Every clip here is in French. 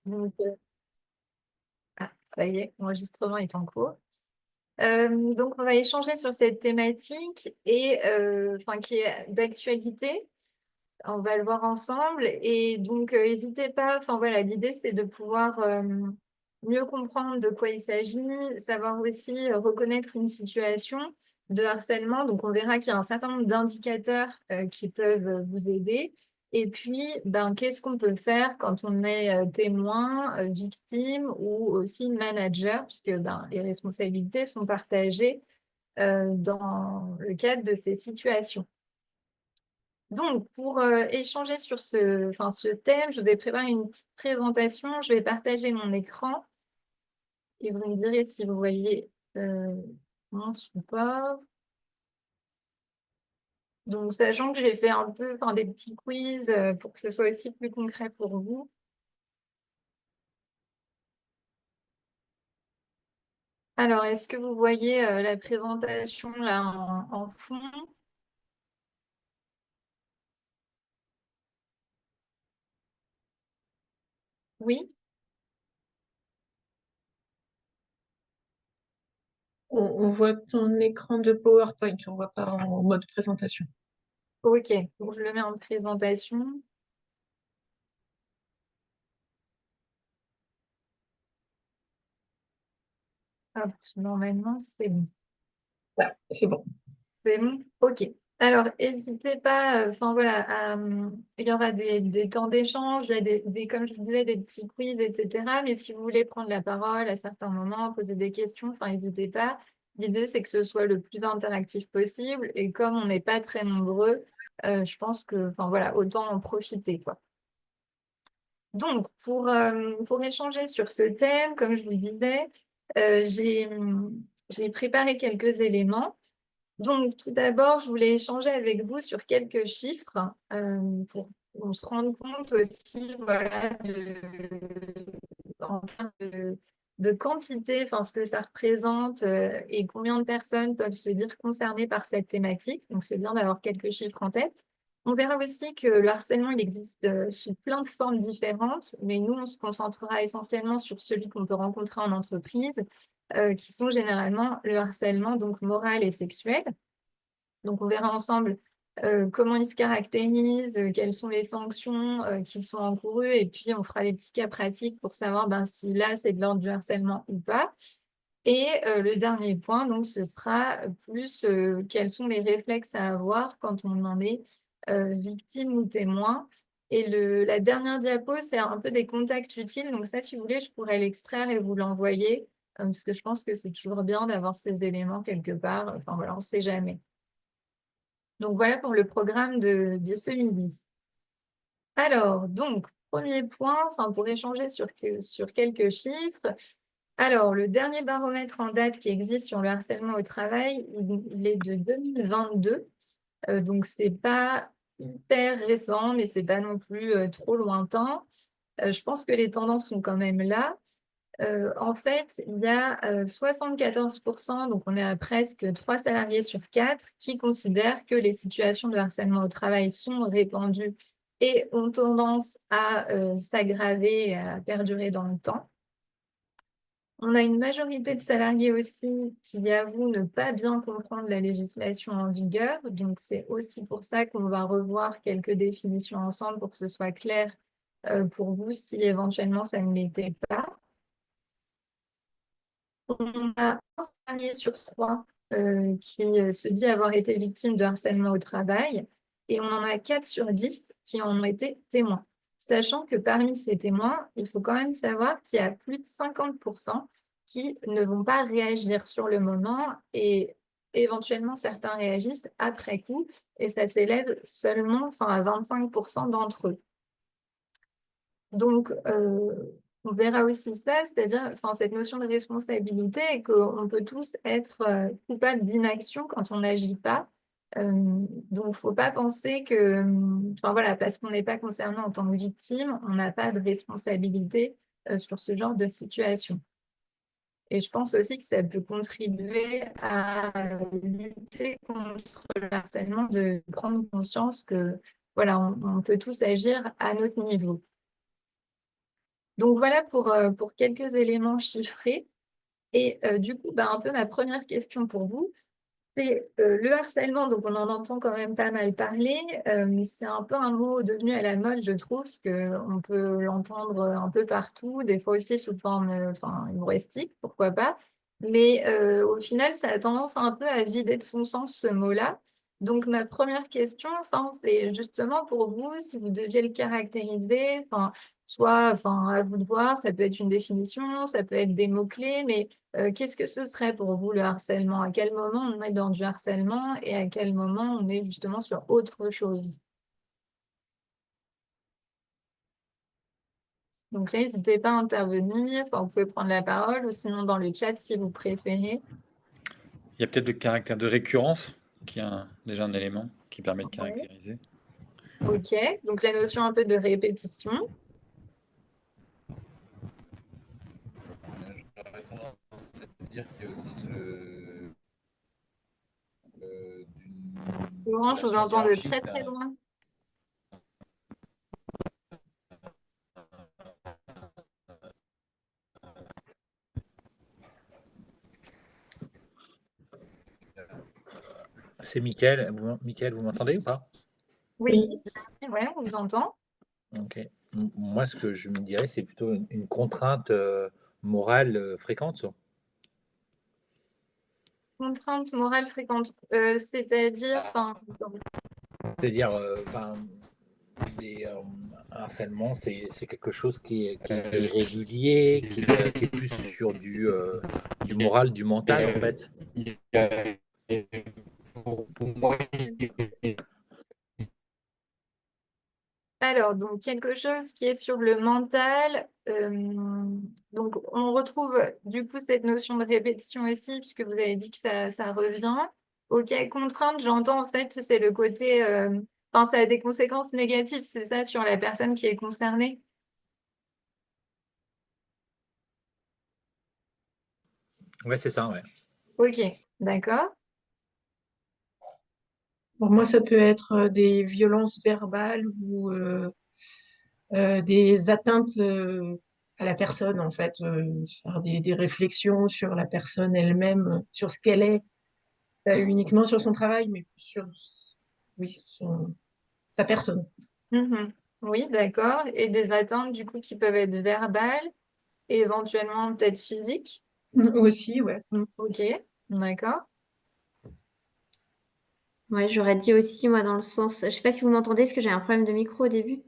Donc, ça y est, l'enregistrement est en cours. Donc, on va échanger sur cette thématique et enfin, qui est d'actualité. On va le voir ensemble. Et donc, n'hésitez pas. Enfin, voilà, l'idée, c'est de pouvoir mieux comprendre de quoi il s'agit, savoir aussi reconnaître une situation de harcèlement. Donc, on verra qu'il y a un certain nombre d'indicateurs qui peuvent vous aider. Et puis, ben, qu'est-ce qu'on peut faire quand on est témoin, victime ou aussi manager, puisque ben, les responsabilités sont partagées dans le cadre de ces situations. Donc, pour échanger sur enfin, ce thème, je vous ai préparé une petite présentation. Je vais partager mon écran et vous me direz si vous voyez euh, mon support. Donc, sachant que j'ai fait un peu enfin, des petits quiz pour que ce soit aussi plus concret pour vous. Alors, est-ce que vous voyez la présentation là en fond? Oui? On voit ton écran de PowerPoint, on voit pas en mode présentation. Ok, donc je le mets en présentation. Hop, normalement, c'est bon. Ouais, c'est bon. C'est bon? Ok. Alors, n'hésitez pas, enfin voilà, il y aura des temps d'échange, il y a comme je vous disais, des petits quiz, etc. Mais si vous voulez prendre la parole à certains moments, poser des questions, enfin, n'hésitez pas. L'idée, c'est que ce soit le plus interactif possible. Et comme on n'est pas très nombreux, je pense que, enfin voilà, autant en profiter, quoi. Donc, pour échanger sur ce thème, comme je vous le disais, j'ai préparé quelques éléments. Donc, tout d'abord, je voulais échanger avec vous sur quelques chiffres pour qu'on se rende compte aussi, voilà, en termes de quantité, enfin, ce que ça représente et combien de personnes peuvent se dire concernées par cette thématique. Donc, c'est bien d'avoir quelques chiffres en tête. On verra aussi que le harcèlement, il existe sous plein de formes différentes, mais nous, on se concentrera essentiellement sur celui qu'on peut rencontrer en entreprise, qui sont généralement le harcèlement donc moral et sexuel. Donc, on verra ensemble comment ils se caractérisent, quelles sont les sanctions qui sont encourues, et puis on fera des petits cas pratiques pour savoir ben, si là, c'est de l'ordre du harcèlement ou pas. Et le dernier point, donc, ce sera plus quels sont les réflexes à avoir quand on en est victime ou témoin. Et la dernière diapo, c'est un peu des contacts utiles. Donc ça, si vous voulez, je pourrais l'extraire et vous l'envoyer, parce que je pense que c'est toujours bien d'avoir ces éléments quelque part. Enfin voilà, on ne sait jamais. Donc voilà pour le programme de ce midi. Alors, donc, premier point, enfin, pour échanger sur quelques chiffres. Alors, le dernier baromètre en date qui existe sur le harcèlement au travail, il est de 2022. Donc, c'est pas hyper récent, mais c'est pas non plus trop lointain. Je pense que les tendances sont quand même là. En fait, il y a 74%, donc on est à presque 3 salariés sur 4, qui considèrent que les situations de harcèlement au travail sont répandues et ont tendance à s'aggraver et à perdurer dans le temps. On a une majorité de salariés aussi qui avouent ne pas bien comprendre la législation en vigueur. Donc, c'est aussi pour ça qu'on va revoir quelques définitions ensemble pour que ce soit clair pour vous si éventuellement ça ne l'était pas. On a un salarié sur trois qui se dit avoir été victime de harcèlement au travail et on en a 4 sur 10 qui en ont été témoins. Sachant que parmi ces témoins, il faut quand même savoir qu'il y a plus de 50% qui ne vont pas réagir sur le moment et éventuellement certains réagissent après coup et ça s'élève seulement enfin, à 25% d'entre eux. Donc, on verra aussi ça, c'est-à-dire enfin, cette notion de responsabilité et qu'on peut tous être coupables d'inaction quand on n'agit pas. Donc, il ne faut pas penser que, enfin, voilà, parce qu'on n'est pas concerné en tant que victime, on n'a pas de responsabilité sur ce genre de situation. Et je pense aussi que ça peut contribuer à lutter contre le harcèlement, de prendre conscience que, voilà, on peut tous agir à notre niveau. Donc voilà pour quelques éléments chiffrés. Et du coup, bah, un peu ma première question pour vous, c'est le harcèlement. Donc on en entend quand même pas mal parler, mais c'est un peu un mot devenu à la mode, je trouve, parce qu'on peut l'entendre un peu partout, des fois aussi sous forme enfin, humoristique, pourquoi pas. Mais au final, ça a tendance un peu à vider de son sens ce mot-là. Donc ma première question, enfin, c'est justement pour vous, si vous deviez le caractériser, enfin, soit enfin, à vous de voir, ça peut être une définition, ça peut être des mots-clés, mais qu'est-ce que ce serait pour vous le harcèlement? À quel moment on est dans du harcèlement et à quel moment on est justement sur autre chose? Donc là, n'hésitez pas à intervenir, enfin, vous pouvez prendre la parole ou sinon dans le chat si vous préférez. Il y a peut-être le caractère de récurrence, qui est déjà un élément qui permet de Ouais. caractériser. Ok, donc la notion un peu de répétition. J'aurais tendance à dire qu'il y a aussi d'une Laurent, je vous relation entends de hiérarchique. très très loin. C'est Mickaël. Mickaël, vous m'entendez ou pas? Oui, Oui, ouais, on vous entend. Ok. Moi, ce que je me dirais, c'est plutôt une contrainte morale fréquente, ça. Contrainte morale fréquente, c'est-à-dire, enfin, C'est-à-dire, enfin, un harcèlement, c'est quelque chose qui est régulier, qui est plus sur du moral, du mental, en fait. Pour moi, alors, donc quelque chose qui est sur le mental. Donc, on retrouve du coup cette notion de répétition aussi, puisque vous avez dit que ça revient. Ok, contrainte, j'entends en fait, c'est le côté. Enfin, ça a des conséquences négatives, c'est ça, sur la personne qui est concernée. Ouais, c'est ça, ouais. Ok, d'accord. pour moi, ça peut être des violences verbales ou des atteintes à la personne, en fait, faire des réflexions sur la personne elle-même, sur ce qu'elle est, pas uniquement sur son travail, mais sur, oui, sa personne Mhm. Oui, d'accord. Et des atteintes du coup qui peuvent être verbales et éventuellement peut-être physiques. aussi, ouais. Ok, d'accord. Ouais, j'aurais dit aussi, moi, dans le sens. Je sais pas si vous m'entendez, est-ce que j'ai un problème de micro au début?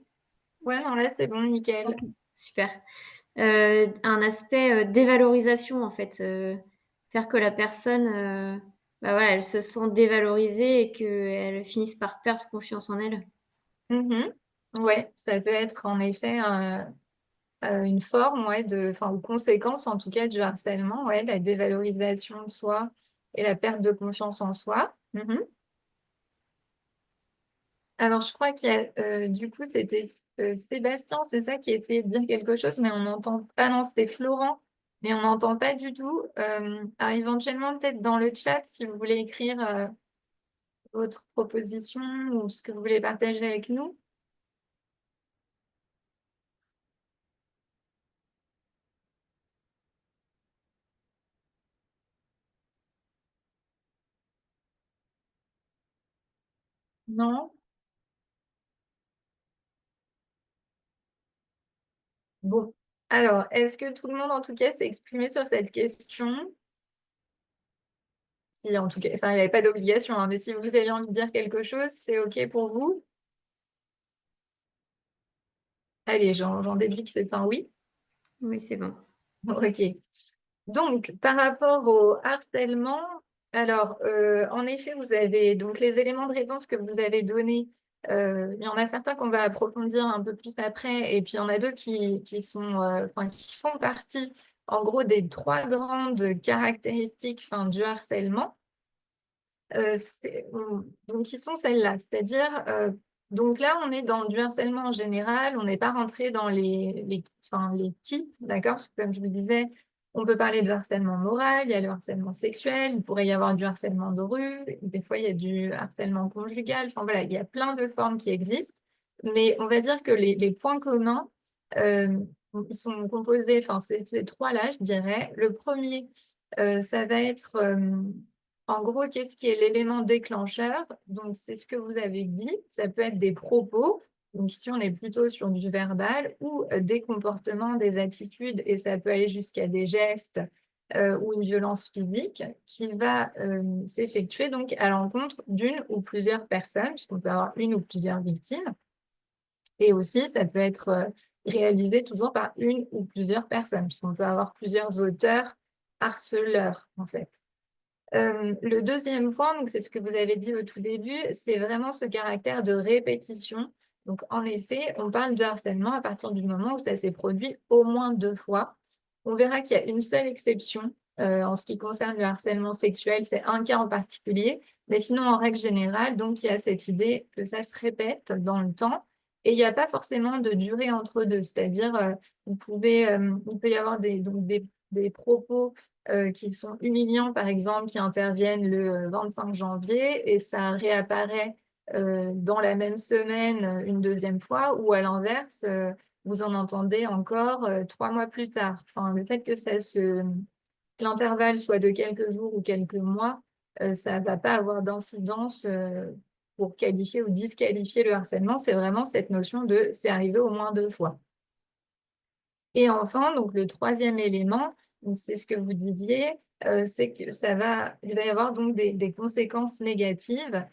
Ouais, non, là c'est bon, nickel. Ok, super. Un aspect dévalorisation, en fait. Faire que la personne, bah voilà, elle se sent dévalorisée et qu'elle finisse par perdre confiance en elle. Mhm. Ouais, ça peut être en effet une forme ouais, enfin, ou conséquence en tout cas du harcèlement, ouais, la dévalorisation de soi et la perte de confiance en soi. Mhm. Alors je crois qu'il y a du coup c'était Sébastien, c'est ça qui essayait de dire quelque chose, mais on n'entend pas, non, c'était Florent, mais on n'entend pas du tout. Alors éventuellement peut-être dans le chat si vous voulez écrire votre proposition ou ce que vous voulez partager avec nous. Non? Bon, alors, est-ce que tout le monde, en tout cas, s'est exprimé sur cette question? Si, en tout cas, enfin, il n'y avait pas d'obligation, hein, mais si vous avez envie de dire quelque chose, c'est OK pour vous? Allez, j'en déduis que c'est un oui. Oui, c'est bon. OK. Donc, par rapport au harcèlement, alors, en effet, vous avez donc les éléments de réponse que vous avez donnés. Il y en a certains qu'on va approfondir un peu plus après, et puis il y en a d'autres qui sont, enfin, qui font partie, en gros, des trois grandes caractéristiques, enfin, du harcèlement. Donc, qui sont celles-là. C'est-à-dire, donc là, on est dans du harcèlement en général, on n'est pas rentré dans enfin, les types, d'accord? Parce que comme je vous disais, on peut parler de harcèlement moral, il y a le harcèlement sexuel, il pourrait y avoir du harcèlement de rue, des fois, il y a du harcèlement conjugal, enfin voilà, il y a plein de formes qui existent, mais on va dire que les points communs, euh, ils sont composés, enfin, c'est ces trois-là, je dirais. Le premier, ça va être, en gros, qu'est-ce qui est l'élément déclencheur? Donc, c'est ce que vous avez dit. Ça peut être des propos. Donc, ici, on est plutôt sur du verbal ou des comportements, des attitudes, et ça peut aller jusqu'à des gestes ou une violence physique qui va s'effectuer donc à l'encontre d'une ou plusieurs personnes, puisqu'on peut avoir une ou plusieurs victimes. Et aussi, ça peut être réalisé toujours par une ou plusieurs personnes, puisqu'on peut avoir plusieurs auteurs harceleurs, en fait. Le deuxième point, donc c'est ce que vous avez dit au tout début, c'est vraiment ce caractère de répétition. Donc, en effet, on parle de harcèlement à partir du moment où ça s'est produit au moins 2 fois. On verra qu'il y a une seule exception en ce qui concerne le harcèlement sexuel, c'est un cas en particulier, mais sinon, en règle générale, donc, il y a cette idée que ça se répète dans le temps et il n'y a pas forcément de durée entre deux, c'est-à-dire, il peut y avoir donc des propos qui sont humiliants, par exemple, qui interviennent le 25 janvier et ça réapparaît dans la même semaine une deuxième fois, ou à l'inverse, vous en entendez encore 3 mois plus tard. Enfin, le fait que l'intervalle soit de quelques jours ou quelques mois, ça ne va pas avoir d'incidence pour qualifier ou disqualifier le harcèlement. C'est vraiment cette notion de c'est arrivé au moins 2 fois. Et enfin, donc le troisième élément, donc c'est ce que vous disiez, c'est que il va y avoir donc des conséquences négatives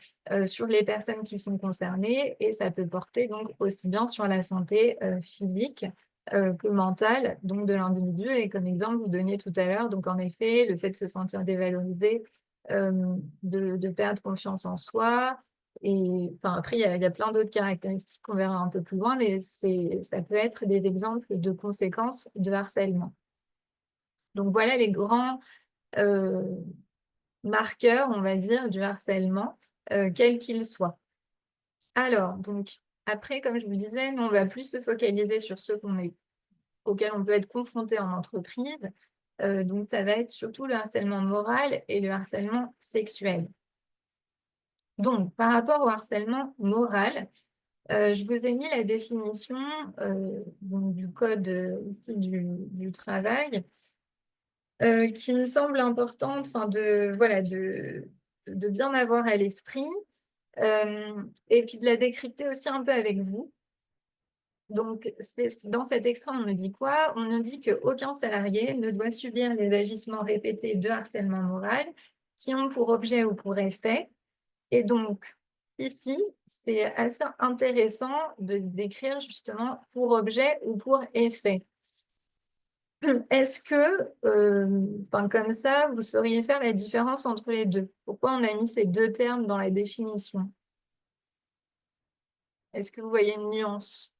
sur les personnes qui sont concernées et ça peut porter donc aussi bien sur la santé physique que mentale donc de l'individu. Et comme exemple, vous donniez tout à l'heure, donc en effet, le fait de se sentir dévalorisé, de perdre confiance en soi. Et enfin, après, il y a plein d'autres caractéristiques qu'on verra un peu plus loin, mais ça peut être des exemples de conséquences de harcèlement. Donc voilà les grands euh, marqueurs, on va dire, du harcèlement, quel qu'il soit. Alors, donc, après, comme je vous le disais, nous, on va plus se focaliser sur ceux auxquels on peut être confronté en entreprise. Donc, ça va être surtout le harcèlement moral et le harcèlement sexuel. Donc, par rapport au harcèlement moral, je vous ai mis la définition donc, du code ici du travail qui me semble importante voilà, de bien avoir à l'esprit et puis de la décrypter aussi un peu avec vous. Donc, dans cet extrait, on nous dit quoi? On nous dit qu'aucun salarié ne doit subir les agissements répétés de harcèlement moral qui ont pour objet ou pour effet. Et donc, ici, c'est assez intéressant de décrire justement pour objet ou pour effet. Est-ce que, comme ça, vous sauriez faire la différence entre les deux? Pourquoi on a mis ces deux termes dans la définition? Est-ce que vous voyez une nuance?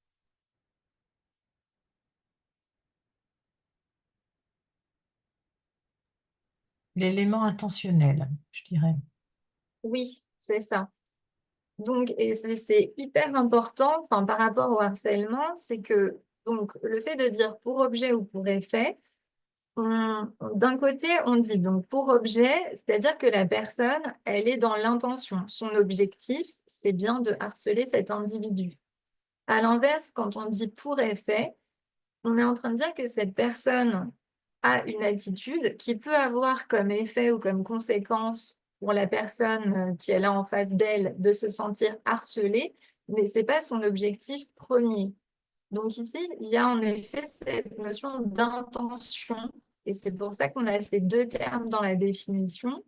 L'élément intentionnel, je dirais. Oui, c'est ça. Donc, et c'est hyper important, par rapport au harcèlement, c'est que donc, le fait de dire pour objet ou pour effet, d'un côté, on dit donc pour objet, c'est-à-dire que la personne, elle est dans l'intention. Son objectif, c'est bien de harceler cet individu. À l'inverse, quand on dit pour effet, on est en train de dire que cette personne a une attitude qui peut avoir comme effet ou comme conséquence pour la personne qui est là en face d'elle de se sentir harcelée, mais ce n'est pas son objectif premier. Donc ici, il y a en effet cette notion d'intention, et c'est pour ça qu'on a ces deux termes dans la définition.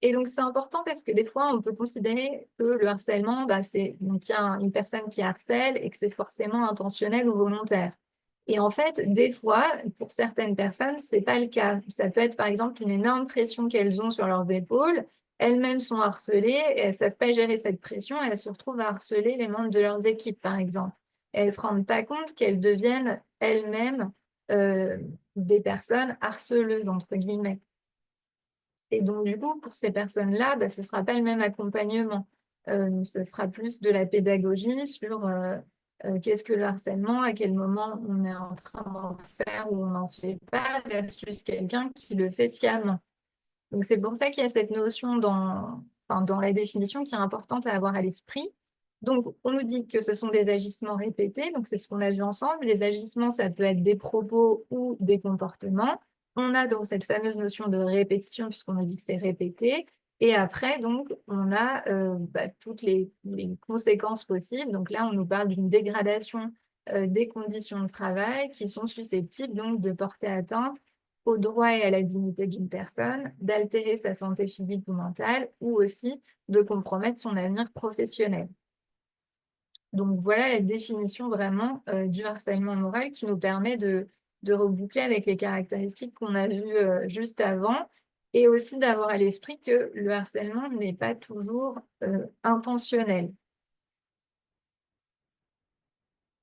Et donc c'est important parce que des fois, on peut considérer que le harcèlement, donc il y a une personne qui harcèle et que c'est forcément intentionnel ou volontaire. Et en fait, des fois, pour certaines personnes, c'est pas le cas. Ça peut être par exemple une énorme pression qu'elles ont sur leurs épaules. Elles-mêmes sont harcelées et elles savent pas gérer cette pression et elles se retrouvent à harceler les membres de leurs équipes, par exemple. Et elles ne se rendent pas compte qu'elles deviennent elles-mêmes euh, des personnes harceleuses, entre guillemets. Et donc, du coup, pour ces personnes-là, ce ne sera pas le même accompagnement. Ce sera plus de la pédagogie sur qu'est-ce que le harcèlement, à quel moment on est en train d'en faire ou on n'en fait pas, versus quelqu'un qui le fait sciemment. Donc, c'est pour ça qu'il y a cette notion dans la définition qui est importante à avoir à l'esprit. Donc, on nous dit que ce sont des agissements répétés, donc c'est ce qu'on a vu ensemble. Les agissements, ça peut être des propos ou des comportements. On a donc cette fameuse notion de répétition, puisqu'on nous dit que c'est répété. Et après, donc, on a toutes les conséquences possibles. Donc là, on nous parle d'une dégradation des conditions de travail qui sont susceptibles donc de porter atteinte aux droits et à la dignité d'une personne, d'altérer sa santé physique ou mentale, ou aussi de compromettre son avenir professionnel. Donc voilà la définition vraiment du harcèlement moral qui nous permet de reboucler avec les caractéristiques qu'on a vues juste avant et aussi d'avoir à l'esprit que le harcèlement n'est pas toujours intentionnel.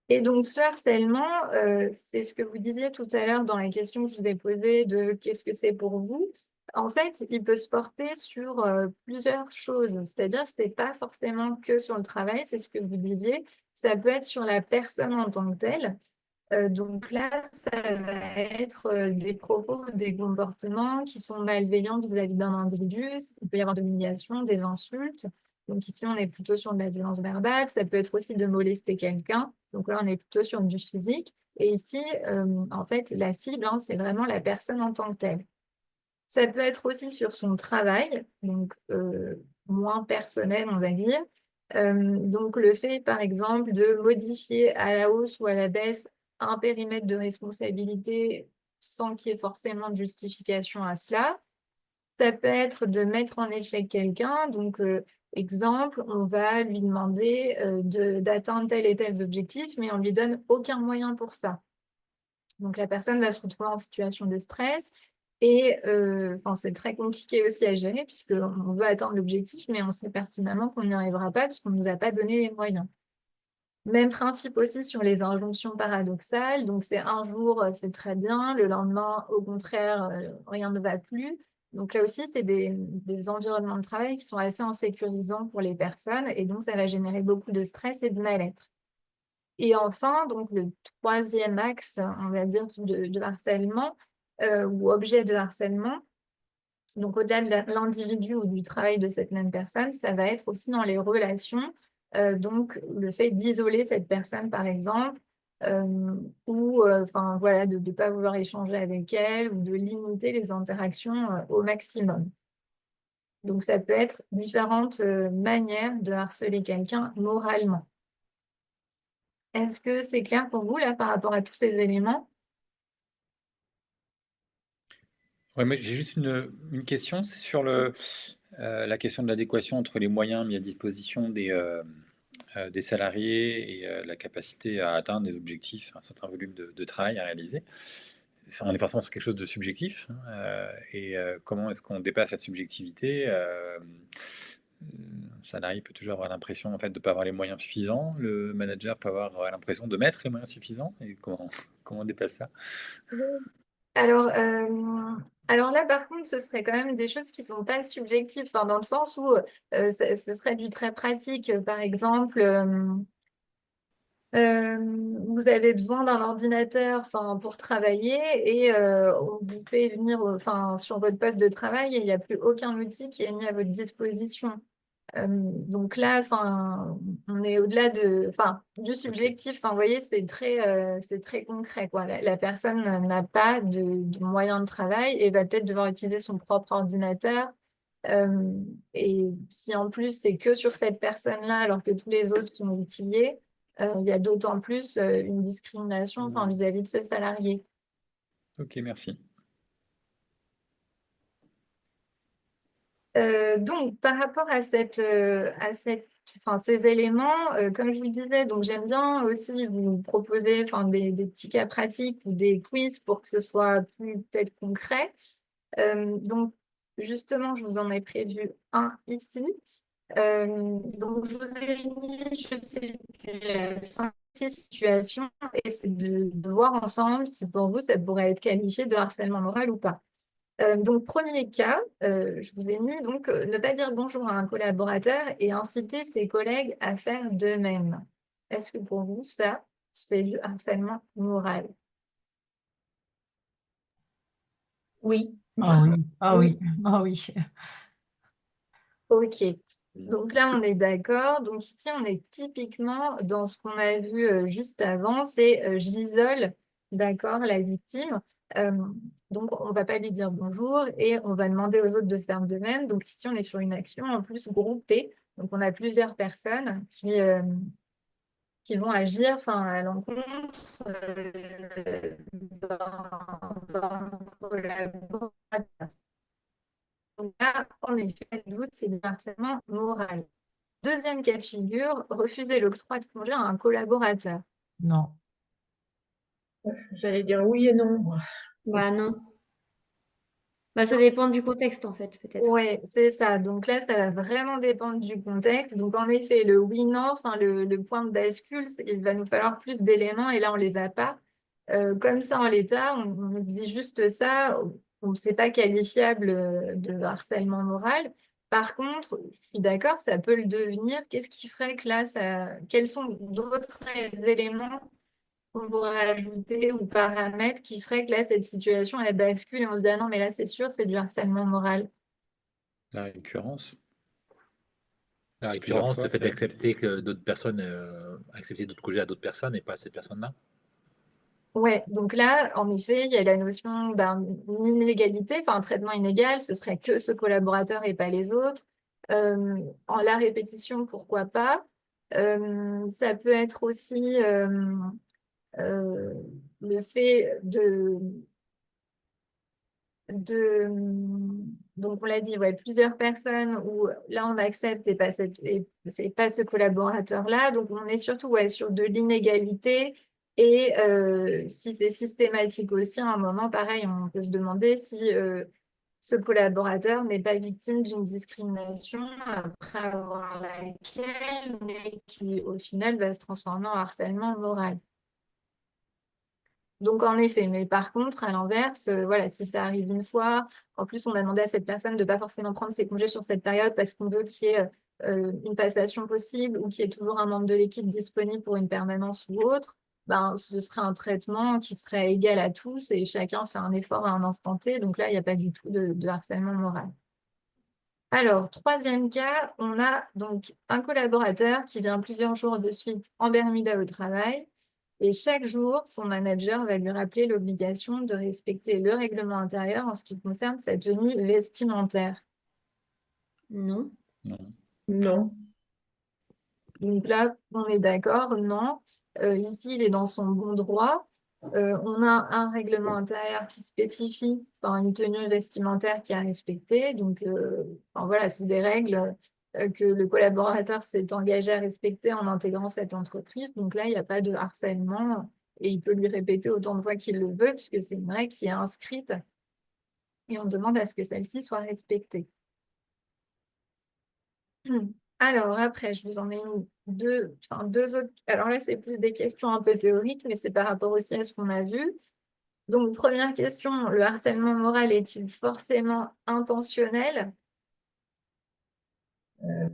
Et donc ce harcèlement, c'est ce que vous disiez tout à l'heure dans la question que je vous ai posée de qu'est-ce que c'est pour vous? En fait, il peut se porter sur plusieurs choses. C'est-à-dire, c'est pas forcément que sur le travail, c'est ce que vous disiez. Ça peut être sur la personne en tant que telle. Donc là, ça va être des propos, des comportements qui sont malveillants vis-à-vis d'un individu. Il peut y avoir de l'humiliation, des insultes. Donc ici, on est plutôt sur de la violence verbale. Ça peut être aussi de molester quelqu'un. Donc là, on est plutôt sur du physique. Et ici, en fait, la cible, hein, c'est vraiment la personne en tant que telle. Ça peut être aussi sur son travail, donc moins personnel, on va dire. Donc le fait, par exemple, de modifier à la hausse ou à la baisse un périmètre de responsabilité sans qu'il y ait forcément de justification à cela. Ça peut être de mettre en échec quelqu'un. Donc, exemple, on va lui demander d'atteindre tel et tel objectif, mais on ne lui donne aucun moyen pour ça. Donc, la personne va se retrouver en situation de stress. Et c'est très compliqué aussi à gérer puisqu'on veut atteindre l'objectif, mais on sait pertinemment qu'on n'y arrivera pas puisqu'on ne nous a pas donné les moyens. Même principe aussi sur les injonctions paradoxales. Donc, c'est un jour, c'est très bien. Le lendemain, au contraire, rien ne va plus. Donc, là aussi, c'est des environnements de travail qui sont assez insécurisants pour les personnes. Et donc, ça va générer beaucoup de stress et de mal-être. Et enfin, donc, le troisième axe, on va dire, de harcèlement ou objet de harcèlement, donc au-delà de l'individu ou du travail de cette même personne, ça va être aussi dans les relations. Donc le fait d'isoler cette personne, par exemple, ou voilà, de ne pas vouloir échanger avec elle ou de limiter les interactions au maximum. Donc ça peut être différentes manières de harceler quelqu'un moralement. Est-ce que c'est clair pour vous là par rapport à tous ces éléments? Ouais, mais j'ai juste une question, c'est sur la question de l'adéquation entre les moyens mis à disposition des salariés et la capacité à atteindre des objectifs, un certain volume de travail à réaliser. On est forcément sur quelque chose de subjectif, hein, comment est-ce qu'on dépasse cette subjectivité? Un salarié peut toujours avoir l'impression en fait, de ne pas avoir les moyens suffisants, le manager peut avoir l'impression de mettre les moyens suffisants, et comment on dépasse ça? Alors, alors là, par contre, ce serait quand même des choses qui ne sont pas subjectives, enfin, dans le sens où ce serait du très pratique. Par exemple, vous avez besoin d'un ordinateur enfin, pour travailler et on vous fait venir sur votre poste de travail et il n'y a plus aucun outil qui est mis à votre disposition. Donc là, on est au-delà du Ok, subjectif. Vous voyez, c'est très concret, quoi. La personne n'a pas de moyens de travail et va peut-être devoir utiliser son propre ordinateur. Euh, et si en plus c'est que sur cette personne-là, alors que tous les autres sont outillés, il y a d'autant plus une discrimination vis-à-vis de ce salarié. ok, merci. Donc, par rapport à ces éléments, comme je vous le disais, donc j'aime bien aussi vous proposer des petits cas pratiques ou des quiz pour que ce soit plus peut-être concret. Donc, justement, je vous en ai prévu un ici. Donc, je vous ai mis, je sais plus, 5-6 situations et c'est de voir ensemble si pour vous, ça pourrait être qualifié de harcèlement moral ou pas. Donc, premier cas, je vous ai mis donc ne pas dire bonjour à un collaborateur et inciter ses collègues à faire de même. Est-ce que pour vous, ça, c'est du harcèlement moral? Oui. Ah oui, ah Oui, oui, ah oui. ok. Donc là, on est d'accord. Donc ici, on est typiquement dans ce qu'on a vu juste avant, c'est j'isole, d'accord, la victime. Euh, donc, on va pas lui dire bonjour et on va demander aux autres de faire de même. Donc ici, on est sur une action en plus groupée. Donc, on a plusieurs personnes qui vont agir enfin, à l'encontre d'un collaborateur. Donc là, en effet, le doute, c'est du harcèlement moral. Deuxième cas de figure, refuser l'octroi de congé à un collaborateur. Non. J'allais dire oui et non. Bah non. Bah ça dépend du contexte en fait, peut-être. Ouais, c'est ça. Donc là, ça va vraiment dépendre du contexte. Donc en effet, le oui-non, enfin le point de bascule, il va nous falloir plus d'éléments et là, on les a pas. Comme ça, en l'état, on nous dit juste ça, on ne sait pas qualifiable de harcèlement moral. Par contre, je suis d'accord, ça peut le devenir. Qu'est-ce qui ferait que là, quels sont d'autres éléments qu'on pourrait ajouter ou paramètres qui feraient que là, cette situation, elle bascule et on se dit, ah non, mais là, c'est sûr, c'est du harcèlement moral. La récurrence, La plusieurs récurrence, fois, le fait c'est répété. d'accepter que d'autres personnes, accepter d'autres congés à d'autres personnes et pas à ces personnes-là. Ouais, donc là, en effet, il y a la notion d'inégalité, enfin un traitement inégal, ce serait que ce collaborateur et pas les autres. En la répétition, pourquoi pas. Ça peut être aussi euh, le fait de donc on l'a dit, ouais, plusieurs personnes où là on accepte et c'est pas ce collaborateur-là. Donc on est surtout ouais, sur de l'inégalité et si c'est systématique aussi, à un moment pareil, on peut se demander si ce collaborateur n'est pas victime d'une discrimination après avoir laquelle, mais qui au final va se transformer en harcèlement moral. Donc, en effet, mais par contre, à l'inverse, voilà, si ça arrive une fois, en plus, on a demandé à cette personne de ne pas forcément prendre ses congés sur cette période parce qu'on veut qu'il y ait une passation possible ou qu'il y ait toujours un membre de l'équipe disponible pour une permanence ou autre, ben, ce serait un traitement qui serait égal à tous et chacun fait un effort à un instant T. Donc là, il n'y a pas du tout de harcèlement moral. Alors, troisième cas, on a donc un collaborateur qui vient plusieurs jours de suite en Bermuda au travail. Et chaque jour, son manager va lui rappeler l'obligation de respecter le règlement intérieur en ce qui concerne sa tenue vestimentaire. Non. Non. Non. Donc là, on est d'accord, non. Ici, il est dans son bon droit. On a un règlement intérieur qui spécifie enfin, une tenue vestimentaire qui est à respecter. Donc, enfin, voilà, c'est des règles que le collaborateur s'est engagé à respecter en intégrant cette entreprise. Donc là, il n'y a pas de harcèlement et il peut lui répéter autant de fois qu'il le veut puisque c'est une règle qui est inscrite et on demande à ce que celle-ci soit respectée. Alors après, je vous en ai mis deux autres. Alors là, c'est plus des questions un peu théoriques, mais c'est par rapport aussi à ce qu'on a vu. Donc, première question, le harcèlement moral est-il forcément intentionnel? Euh,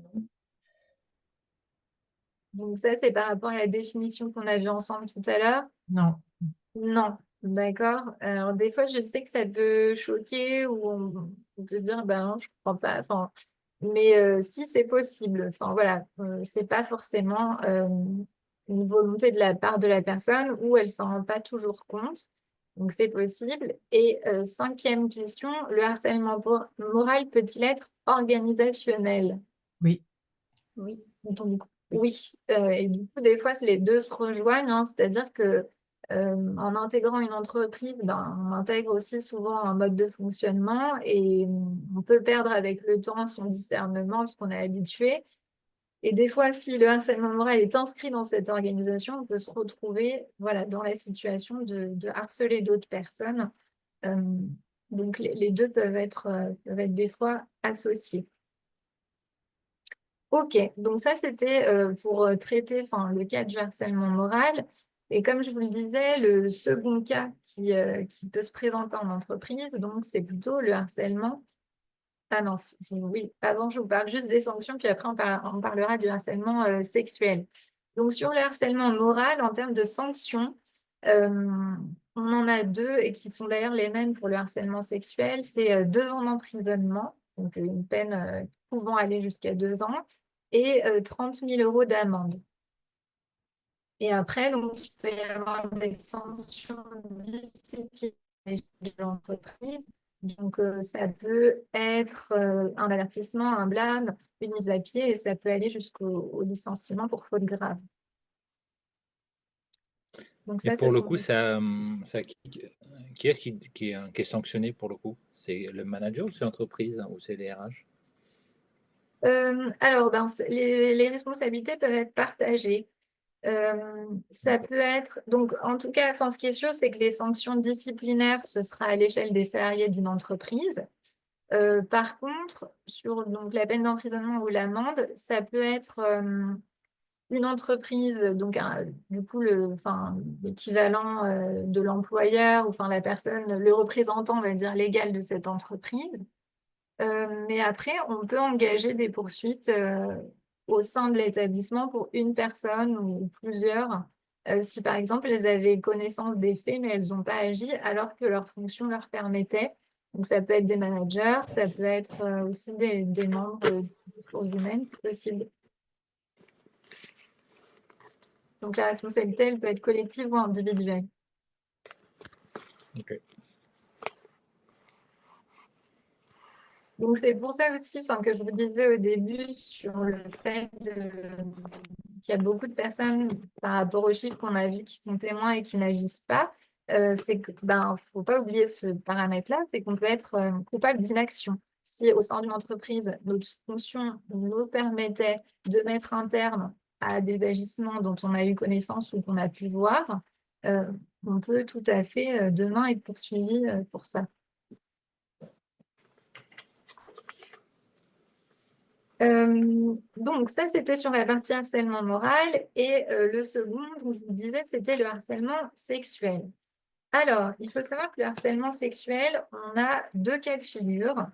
Donc ça, c'est par rapport à la définition qu'on a vue ensemble tout à l'heure. Non. Non, d'accord. Alors des fois, je sais que ça peut choquer ou on peut dire, ben non, je comprends pas. Enfin, mais si c'est possible, enfin voilà, c'est pas forcément une volonté de la part de la personne ou elle s'en rend pas toujours compte. Donc c'est possible. Et cinquième question, le harcèlement moral peut-il être organisationnel? Oui. Oui. Donc, oui, et du coup, des fois, les deux se rejoignent, hein, c'est-à-dire que en intégrant une entreprise, ben, on intègre aussi souvent un mode de fonctionnement et on peut perdre avec le temps son discernement puisqu'on est habitué. Et des fois, si le harcèlement moral est inscrit dans cette organisation, on peut se retrouver voilà, dans la situation de harceler d'autres personnes. Euh, donc, les deux peuvent être des fois associés. Ok, donc ça c'était pour traiter enfin, le cas du harcèlement moral. Et comme je vous le disais, le second cas qui peut se présenter en entreprise, donc c'est plutôt le harcèlement. Ah mince, oui, avant je vous parle juste des sanctions, puis après on parlera du harcèlement sexuel. Donc sur le harcèlement moral, en termes de sanctions, euh, on en a deux et qui sont d'ailleurs les mêmes pour le harcèlement sexuel, c'est 2 ans d'emprisonnement. donc une peine pouvant aller jusqu'à 2 ans, et 30 000 € d'amende. Et après, donc, il peut y avoir des sanctions disciplinaires de l'entreprise. Donc, ça peut être un avertissement, un blâme, une mise à pied, et ça peut aller jusqu'au licenciement pour faute grave. Donc Et ça, pour ce le sont coup, qui est-ce qui est sanctionné pour le coup? C'est le manager ou c'est l'entreprise ou c'est les RH? alors, ben, les responsabilités peuvent être partagées. Ça peut être, donc en tout cas, enfin, ce qui est sûr, c'est que les sanctions disciplinaires, ce sera à l'échelle des salariés d'une entreprise. Par contre, sur donc, la peine d'emprisonnement ou l'amende, ça peut être une entreprise, donc du coup enfin, l'équivalent de l'employeur, ou enfin la personne, le représentant, on va dire, légal de cette entreprise. Mais après, on peut engager des poursuites au sein de l'établissement pour une personne ou plusieurs, si par exemple elles avaient connaissance des faits, mais elles n'ont pas agi alors que leur fonction leur permettait. Donc ça peut être des managers, ça peut être aussi des membres des ressources humaines, c'est possible. Donc la responsabilité, elle peut être collective ou individuelle. Ok. Donc c'est pour ça aussi, enfin, que je vous disais au début sur le fait qu'il y a beaucoup de personnes par rapport aux chiffres qu'on a vus qui sont témoins et qui n'agissent pas. C'est que faut pas oublier ce paramètre-là, c'est qu'on peut être coupable d'inaction. Si au sein d'une entreprise, notre fonction nous permettait de mettre un terme à des agissements dont on a eu connaissance ou qu'on a pu voir, euh, on peut tout à fait demain être poursuivi pour ça. Donc ça, c'était sur la partie harcèlement moral. Et le second, dont je vous disais, c'était le harcèlement sexuel. Alors, il faut savoir que le harcèlement sexuel, on a 2 cas de figure.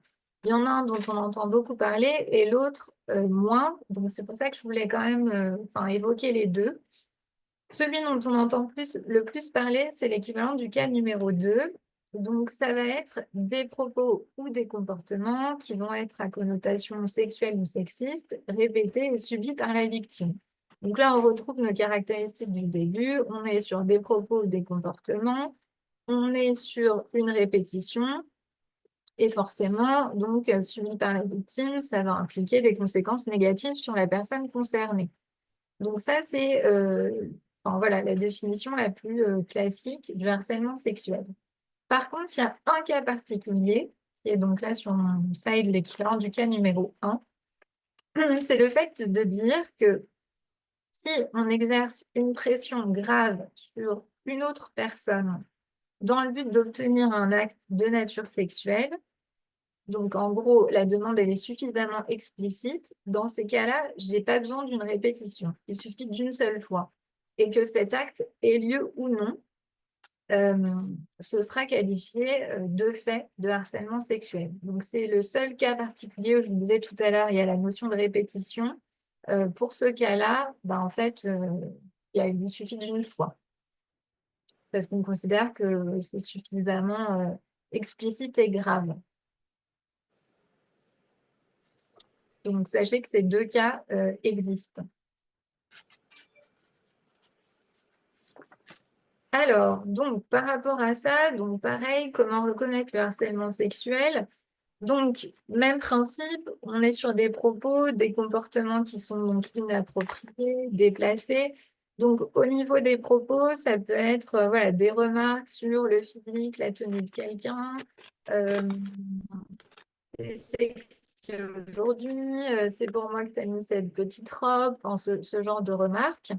Il y en a un dont on entend beaucoup parler et l'autre moins. Donc c'est pour ça que je voulais quand même évoquer les deux. Celui dont on entend le plus parler, c'est l'équivalent du cas numéro 2. Donc, ça va être des propos ou des comportements qui vont être à connotation sexuelle ou sexiste, répétés et subis par la victime. Donc là, on retrouve nos caractéristiques du début. On est sur des propos ou des comportements. On est sur une répétition. Et forcément, donc, subi par la victime, ça va impliquer des conséquences négatives sur la personne concernée. Donc ça, c'est voilà, la définition la plus classique du harcèlement sexuel. Par contre, il y a un cas particulier, qui est donc là sur mon slide, l'équivalent du cas numéro 1. C'est le fait de dire que si on exerce une pression grave sur une autre personne dans le but d'obtenir un acte de nature sexuelle, donc en gros, la demande elle est suffisamment explicite. Dans ces cas-là, je n'ai pas besoin d'une répétition. Il suffit d'une seule fois. Et que cet acte ait lieu ou non, ce sera qualifié de fait de harcèlement sexuel. Donc c'est le seul cas particulier où je vous disais tout à l'heure, il y a la notion de répétition. Pour ce cas-là, en fait, il suffit d'une fois. Parce qu'on considère que c'est suffisamment explicite et grave. Donc, sachez que ces 2 cas existent. Alors, donc, par rapport à ça, donc pareil, comment reconnaître le harcèlement sexuel? Donc, même principe, on est sur des propos, des comportements qui sont donc inappropriés, déplacés. Donc, au niveau des propos, ça peut être voilà, des remarques sur le physique, la tenue de quelqu'un, c'est sexy aujourd'hui, c'est pour moi que tu as mis cette petite robe, enfin, ce genre de remarques.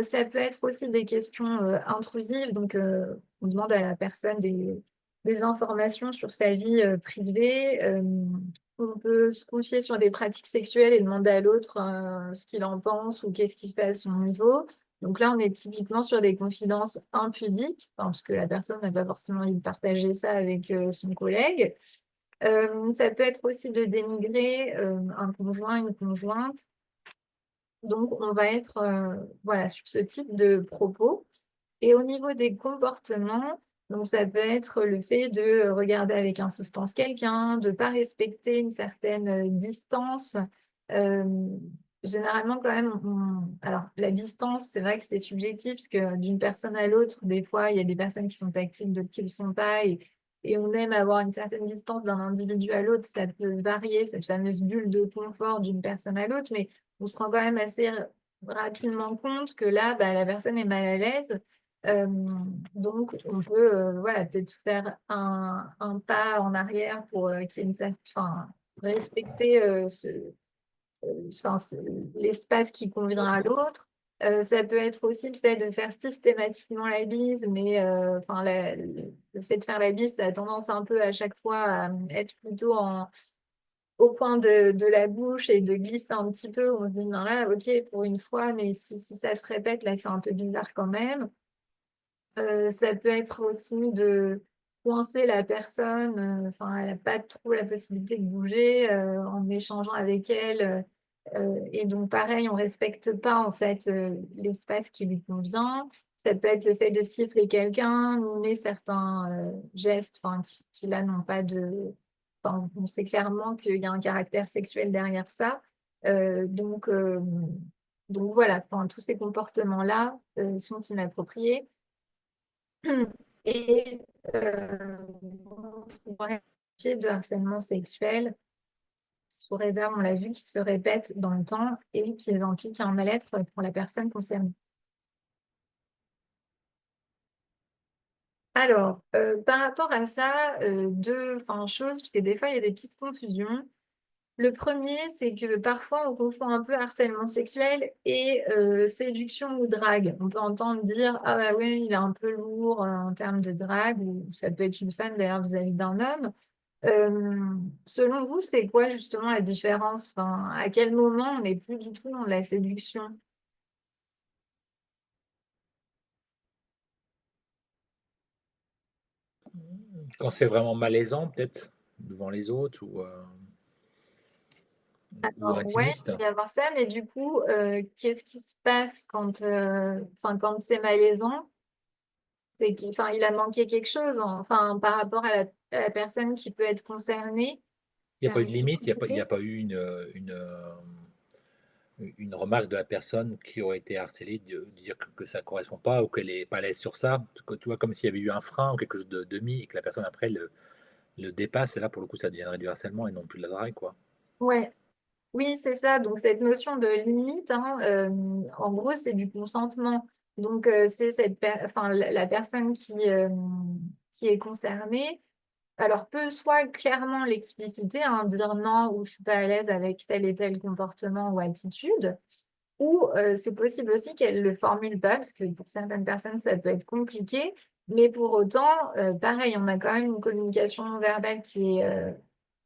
Ça peut être aussi des questions intrusives, donc on demande à la personne des informations sur sa vie privée. On peut se confier sur des pratiques sexuelles et demander à l'autre ce qu'il en pense ou qu'est-ce qu'il fait à son niveau. Donc là, on est typiquement sur des confidences impudiques, parce que la personne n'a pas forcément envie de partager ça avec son collègue. Ça peut être aussi de dénigrer un conjoint, une conjointe. Donc, on va être voilà, sur ce type de propos. Et au niveau des comportements, Donc, ça peut être le fait de regarder avec insistance quelqu'un, de ne pas respecter une certaine distance. Euh, Généralement, quand même, alors la distance, c'est vrai que c'est subjectif, parce que d'une personne à l'autre, des fois, il y a des personnes qui sont tactiles, d'autres qui ne le sont pas, et on aime avoir une certaine distance d'un individu à l'autre. Ça peut varier, cette fameuse bulle de confort d'une personne à l'autre, mais on se rend quand même assez rapidement compte que là, bah, la personne est mal à l'aise. Euh, donc, on peut voilà, peut-être faire un pas en arrière pour qu'il y ait enfin, respecter enfin, l'espace qui convient à l'autre. Ça peut être aussi le fait de faire systématiquement la bise, mais enfin, le fait de faire la bise, ça a tendance un peu à chaque fois à être plutôt au coin de la bouche et de glisser un petit peu. On se dit, non, là, ok, pour une fois, mais si ça se répète, là, c'est un peu bizarre quand même. Ça peut être aussi de coincer la personne, enfin, elle n'a pas trop la possibilité de bouger en échangeant avec elle. Et donc, pareil, on ne respecte pas en fait l'espace qui lui convient. Ça peut être le fait de siffler quelqu'un, mimer certains gestes enfin, qui là n'ont pas de. Enfin, on sait clairement qu'il y a un caractère sexuel derrière ça. Donc voilà, enfin, tous ces comportements-là sont inappropriés. Et c'est vrai, de harcèlement sexuel, sous réserve, on l'a vu, qui se répète dans le temps et qui implique un mal-être pour la personne concernée. Alors, par rapport à ça, deux choses, parce que des fois, il y a des petites confusions. Le premier, c'est que parfois, on confond un peu harcèlement sexuel et séduction ou drague. On peut entendre dire, ah bah oui, il est un peu lourd en termes de drague, ou ça peut être une femme d'ailleurs vis-à-vis d'un homme. Selon vous, c'est quoi justement la différence? Enfin, à quel moment on n'est plus du tout dans la séduction? Quand c'est vraiment malaisant, peut-être, devant les autres ou Alors, ouais, intimiste. il peut y avoir ça, mais du coup, qu'est-ce qui se passe quand c'est malaisant? C'est il a manqué quelque chose, enfin, par rapport à la personne qui peut être concernée, Il n'y a la pas eu de limite, il n'y réciprocité. a pas eu une remarque de la personne qui aurait été harcelée de dire que ça ne correspond pas ou qu'elle n'est pas à l'aise sur ça. Tu vois, comme s'il y avait eu un frein ou quelque chose de demi et que la personne après le dépasse. Et là, pour le coup, ça deviendrait du harcèlement et non plus de la drague, quoi. Ouais, oui, c'est ça. Donc, cette notion de limite, hein, en gros, c'est du consentement. Donc, c'est la personne qui est concernée. Alors, peut soit clairement l'expliciter, hein, dire non ou je suis pas à l'aise avec tel et tel comportement ou attitude, ou c'est possible aussi qu'elle le formule pas, parce que pour certaines personnes, ça peut être compliqué. Mais pour autant, pareil, on a quand même une communication non verbale qui est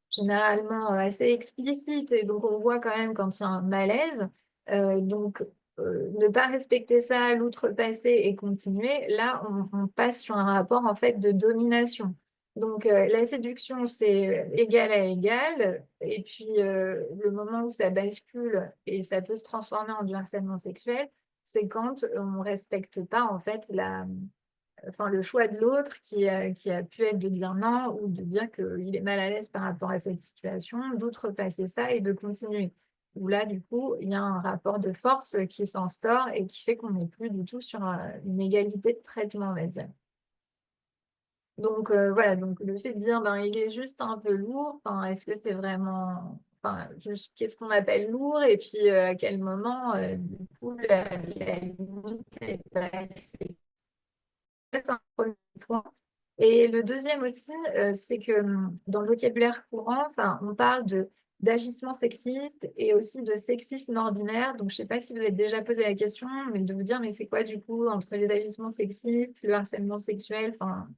généralement assez explicite, et donc on voit quand même quand il y a un malaise. Donc, ne pas respecter ça, l'outrepasser et continuer, là, on passe sur un rapport en fait de domination. Donc, la séduction, c'est égal à égal, et puis le moment où ça bascule et ça peut se transformer en du harcèlement sexuel, c'est quand on ne respecte pas en fait le choix de l'autre qui a pu être de dire non ou de dire qu'il est mal à l'aise par rapport à cette situation, d'outrepasser ça et de continuer. Où là, du coup, il y a un rapport de force qui s'instaure et qui fait qu'on n'est plus du tout sur une égalité de traitement, on va dire. Donc voilà, donc le fait de dire ben, il est juste un peu lourd, enfin, est-ce que c'est vraiment. Enfin, juste qu'est-ce qu'on appelle lourd et puis à quel moment, du coup, la limite est passée. Ça, c'est un premier point. Et le deuxième aussi, c'est que dans le vocabulaire courant, enfin, on parle d'agissement sexiste et aussi de sexisme ordinaire. Donc, je ne sais pas si vous avez déjà posé la question, mais de vous dire, mais c'est quoi du coup entre les agissements sexistes, le harcèlement sexuel, enfin,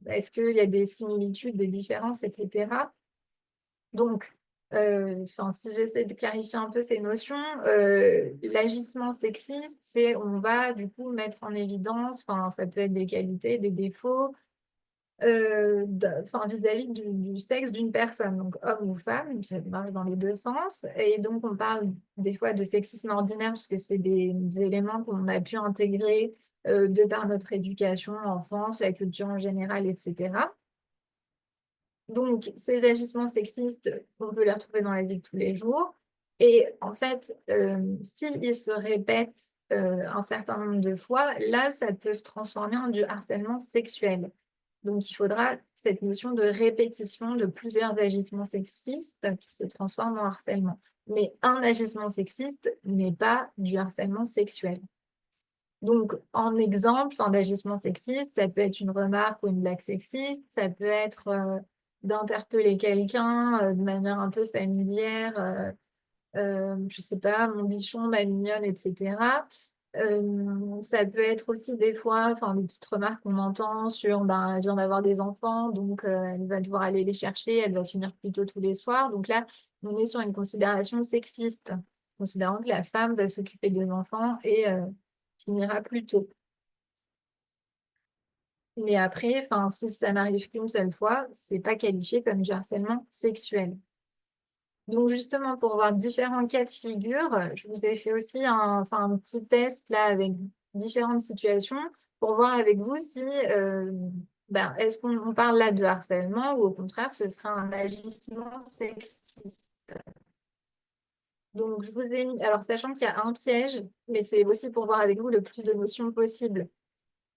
est-ce qu'il y a des similitudes, des différences, etc. Donc, si j'essaie de clarifier un peu ces notions, l'agissement sexiste, c'est on va du coup mettre en évidence, enfin, ça peut être des qualités, des défauts, enfin, vis-à-vis du sexe d'une personne, donc homme ou femme, ça marche dans les deux sens. Et donc, on parle des fois de sexisme ordinaire, parce que c'est des éléments qu'on a pu intégrer de par notre éducation en France, la culture en général, etc. Donc, ces agissements sexistes, on peut les retrouver dans la vie de tous les jours. Et en fait, s'ils se répètent un certain nombre de fois, là, ça peut se transformer en du harcèlement sexuel. Donc, il faudra cette notion de répétition de plusieurs agissements sexistes qui se transforment en harcèlement. Mais un agissement sexiste n'est pas du harcèlement sexuel. Donc, en exemple d'agissement sexiste, ça peut être une remarque ou une blague sexiste, ça peut être d'interpeller quelqu'un de manière un peu familière, je sais pas, mon bichon, ma mignonne, etc. Ça peut être aussi des fois, enfin, des petites remarques qu'on entend sur, ben, elle vient d'avoir des enfants, donc elle va devoir aller les chercher, elle va finir plus tôt tous les soirs. Donc là, on est sur une considération sexiste, considérant que la femme va s'occuper des enfants et finira plus tôt. Mais après, enfin, si ça n'arrive qu'une seule fois, c'est pas qualifié comme du harcèlement sexuel. Donc justement, pour voir différents cas de figure, je vous ai fait aussi un petit test là avec différentes situations pour voir avec vous si ben, est-ce qu'on parle là de harcèlement ou au contraire ce sera un agissement sexiste. Donc je vous ai mis, alors sachant qu'il y a un piège, mais c'est aussi pour voir avec vous le plus de notions possible.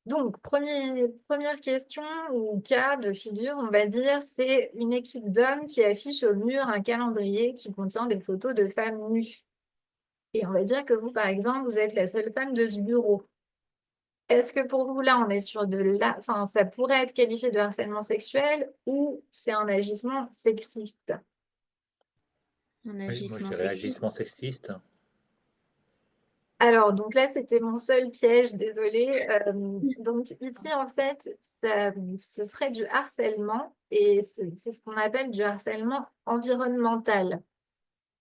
Donc, première question ou cas de figure, on va dire, c'est une équipe d'hommes qui affiche au mur un calendrier qui contient des photos de femmes nues. Et on va dire que vous, par exemple, vous êtes la seule femme de ce bureau. Est-ce que pour vous, là, on est sur enfin, ça pourrait être qualifié de harcèlement sexuel ou c'est un agissement sexiste? Un Oui, moi je agissement dirais agissement sexiste. sexiste. Alors, donc là, c'était mon seul piège, désolée. Donc ici, en fait, ce serait du harcèlement et c'est ce qu'on appelle du harcèlement environnemental.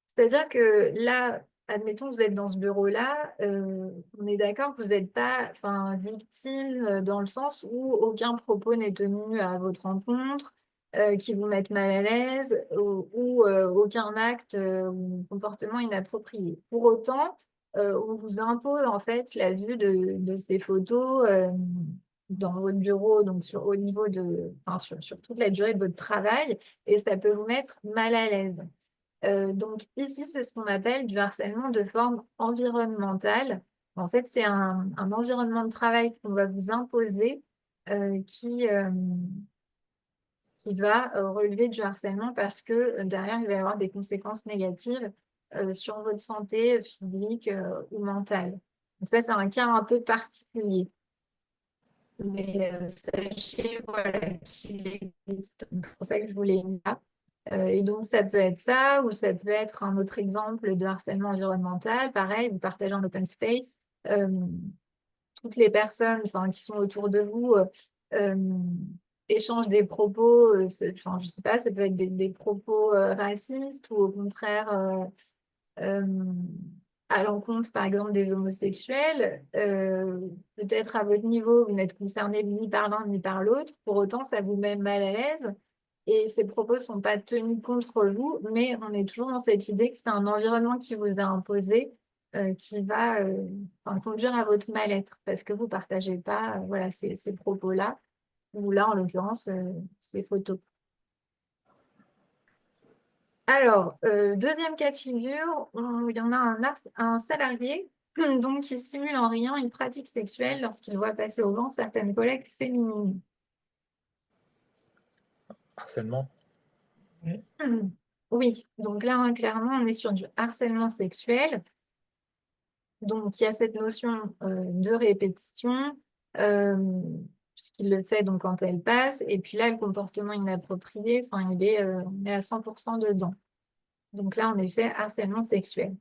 C'est-à-dire que là, admettons que vous êtes dans ce bureau-là, on est d'accord que vous n'êtes pas, enfin, victime dans le sens où aucun propos n'est tenu à votre rencontre, qui vous mette mal à l'aise ou aucun acte ou comportement inapproprié. Pour autant, on vous impose en fait la vue de ces photos dans votre bureau, donc au niveau enfin, sur toute la durée de votre travail, et ça peut vous mettre mal à l'aise. Donc ici, c'est ce qu'on appelle du harcèlement de forme environnementale. En fait, c'est un environnement de travail qu'on va vous imposer qui va relever du harcèlement parce que derrière, il va y avoir des conséquences négatives sur votre santé physique ou mentale. Donc ça, c'est un cas un peu particulier. Mais sachez voilà, qu'il existe. Donc, c'est pour ça que je voulais mis là. Et donc, ça peut être ça, ou ça peut être un autre exemple de harcèlement environnemental. Pareil, vous partagez un open space. Euh, Toutes les personnes enfin, qui sont autour de vous euh, échangent des propos, enfin, je sais pas, ça peut être des propos racistes ou au contraire euh, à l'encontre, par exemple, des homosexuels. Peut-être à votre niveau, vous n'êtes concerné ni par l'un ni par l'autre. Pour autant, ça vous met mal à l'aise. Et ces propos ne sont pas tenus contre vous, mais on est toujours dans cette idée que c'est un environnement qui vous a imposé, qui va enfin, conduire à votre mal-être, parce que vous ne partagez pas voilà, ces propos-là, ou là, en l'occurrence, ces photos. Alors, deuxième cas de figure, il y en a un salarié donc, qui simule en riant une pratique sexuelle lorsqu'il voit passer au vent certaines collègues féminines. Harcèlement. Oui, donc là, hein, clairement, on est sur du harcèlement sexuel. Donc, il y a cette notion de répétition, euh, puisqu'il le fait donc, quand elle passe. Et puis là, le comportement inapproprié, enfin, on est à 100% dedans. Donc là, en effet, harcèlement sexuel.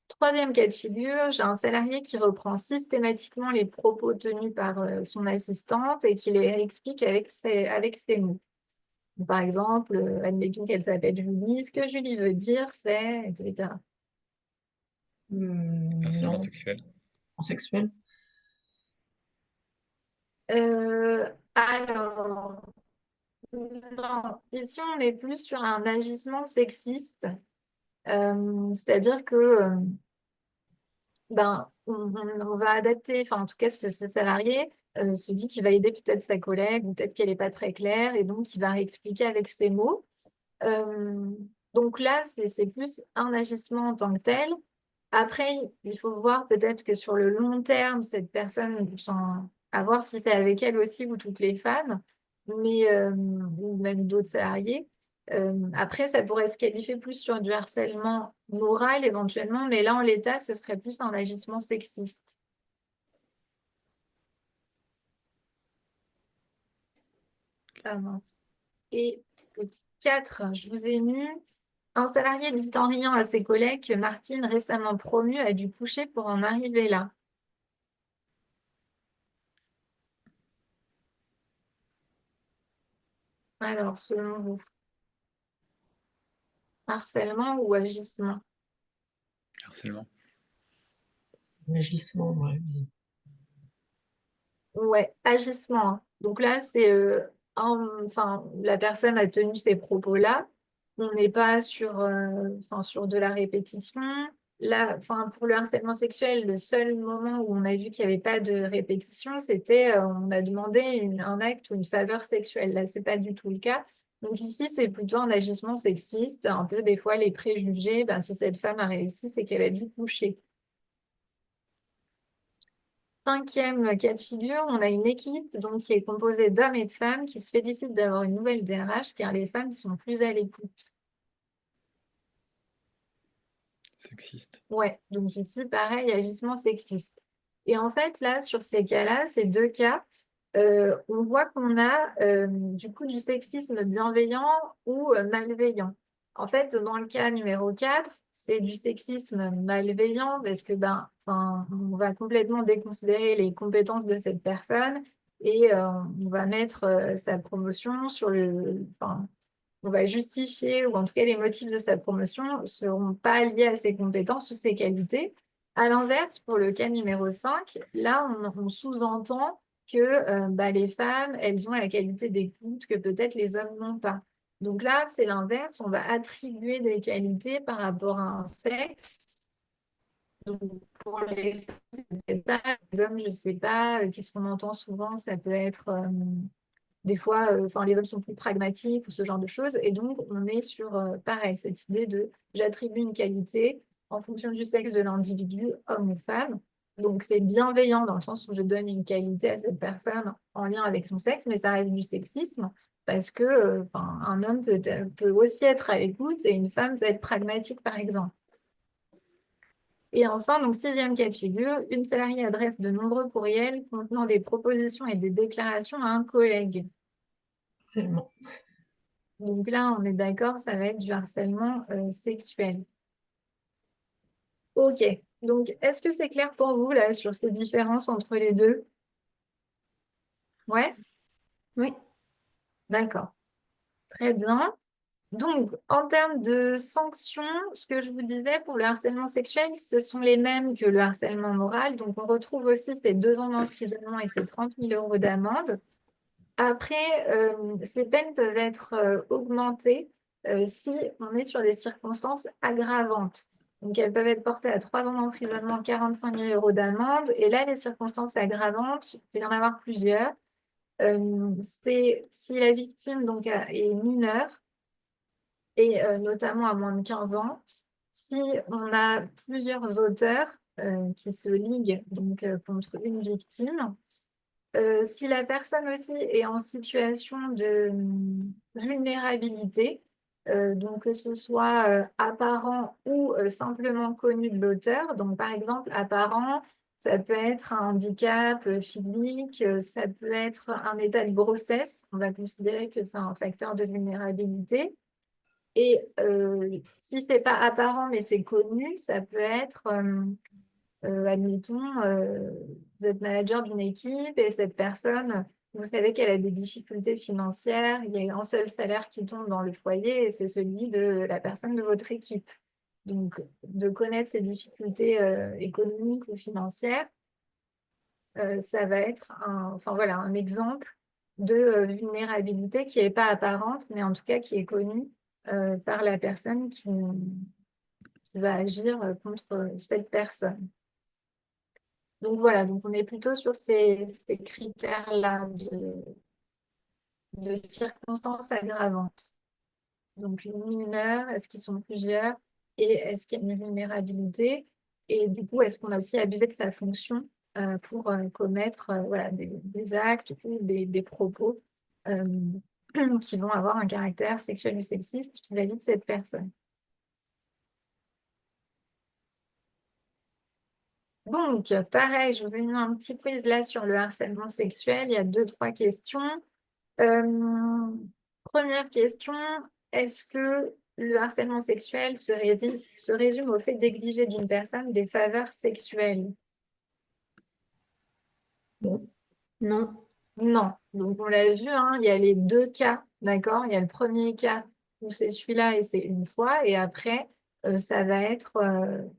Troisième cas de figure, j'ai un salarié qui reprend systématiquement les propos tenus par son assistante et qui les explique avec ses mots. Par exemple, admettons qu'elle s'appelle Julie, ce que Julie veut dire, c'est, etc. Harcèlement Non, sexuel. en sexuel. Euh, Alors, non, ici, on est plus sur un agissement sexiste. C'est-à-dire que on va adapter, enfin en tout cas ce salarié se dit qu'il va aider peut-être sa collègue ou peut-être qu'elle n'est pas très claire et donc il va réexpliquer avec ses mots. Euh, donc là, c'est plus un agissement en tant que tel. Après, il faut voir peut-être que sur le long terme, cette personne, enfin, à voir si c'est avec elle aussi ou toutes les femmes, mais, ou même d'autres salariés. Après, ça pourrait se qualifier plus sur du harcèlement moral éventuellement, mais là, en l'état, ce serait plus un agissement sexiste. Ah mince. Et petit 4, je vous ai mis un salarié dit en riant à ses collègues que Martine, récemment promue, a dû coucher pour en arriver là. Alors, selon vous, harcèlement ou agissement? Harcèlement. Agissement, ouais. Ouais, agissement, hein. Donc là, c'est enfin, la personne a tenu ces propos-là. On n'est pas sur, enfin, sur de la répétition. Là, enfin, pour le harcèlement sexuel, le seul moment où on a vu qu'il n'y avait pas de répétition, c'était on a demandé un acte ou une faveur sexuelle. Là, c'est pas du tout le cas. Donc ici, c'est plutôt un agissement sexiste. Un peu des fois, les préjugés, ben, si cette femme a réussi, c'est qu'elle a dû coucher. Cinquième cas de figure, on a une équipe donc, qui est composée d'hommes et de femmes qui se félicitent d'avoir une nouvelle DRH car les femmes sont plus à l'écoute. Sexiste. Ouais, donc ici, pareil, agissement sexiste. Et en fait, là, sur ces cas-là, ces deux cas, on voit qu'on a du coup du sexisme bienveillant ou malveillant. En fait, dans le cas numéro 4, c'est du sexisme malveillant parce que ben, enfin, on va complètement déconsidérer les compétences de cette personne et on va mettre sa promotion sur enfin, on va justifier, ou en tout cas les motifs de sa promotion ne seront pas liés à ses compétences ou ses qualités. À l'inverse, pour le cas numéro 5, là, on sous-entend que bah, les femmes, elles ont la qualité d'écoute que peut-être les hommes n'ont pas. Donc là, c'est l'inverse, on va attribuer des qualités par rapport à un sexe. Donc pour les femmes, c'est peut-être ça, les hommes, je ne sais pas, qu'est-ce qu'on entend souvent, ça peut être... des fois, enfin, les hommes sont plus pragmatiques ou ce genre de choses. Et donc, on est sur, pareil, cette idée de j'attribue une qualité en fonction du sexe de l'individu, homme ou femme. Donc, c'est bienveillant dans le sens où je donne une qualité à cette personne en lien avec son sexe, mais ça reste du sexisme parce que, enfin, un homme peut aussi être à l'écoute et une femme peut être pragmatique, par exemple. Et enfin, donc sixième cas de figure, une salariée adresse de nombreux courriels contenant des propositions et des déclarations à un collègue. Harcèlement. Donc là, on est d'accord, ça va être du harcèlement sexuel. Ok, donc est-ce que c'est clair pour vous là sur ces différences entre les deux? Ouais, Oui. d'accord, très bien. Donc, en termes de sanctions, ce que je vous disais pour le harcèlement sexuel, ce sont les mêmes que le harcèlement moral. Donc, on retrouve aussi ces 2 ans d'emprisonnement et ces 30 000 euros d'amende. Après, ces peines peuvent être augmentées si on est sur des circonstances aggravantes. Donc, elles peuvent être portées à 3 ans d'emprisonnement, 45 000 euros d'amende. Et là, les circonstances aggravantes, il peut y en avoir plusieurs. C'est si la victime donc, est mineure, et notamment à moins de 15 ans, si on a plusieurs auteurs qui se liguent donc, contre une victime, si la personne aussi est en situation de vulnérabilité, donc que ce soit apparent ou simplement connu de l'auteur, donc par exemple apparent, ça peut être un handicap physique, ça peut être un état de grossesse, on va considérer que c'est un facteur de vulnérabilité. Et si c'est pas apparent mais c'est connu, ça peut être admettons, vous êtes manager d'une équipe et cette personne, vous savez qu'elle a des difficultés financières, il y a un seul salaire qui tombe dans le foyer et c'est celui de la personne de votre équipe. Donc, de connaître ces difficultés économiques ou financières, ça va être enfin, voilà, un exemple de vulnérabilité qui n'est pas apparente, mais en tout cas qui est connue par la personne qui va agir contre cette personne. Donc voilà, donc on est plutôt sur ces critères-là de circonstances aggravantes. Donc mineurs, est-ce qu'ils sont plusieurs et est-ce qu'il y a une vulnérabilité? Et du coup, est-ce qu'on a aussi abusé de sa fonction pour commettre voilà, des actes ou des propos euh, qui vont avoir un caractère sexuel ou sexiste vis-à-vis de cette personne? Donc, pareil, je vous ai mis un petit quiz là sur le harcèlement sexuel. Il y a 2, 3 questions. Première question, est-ce que le harcèlement sexuel se résume au fait d'exiger d'une personne des faveurs sexuelles? Non. Non. Non. Donc, on l'a vu, hein, il y a les 2 cas, d'accord? Il y a le premier cas où c'est celui-là et c'est une fois, et après, ça va être,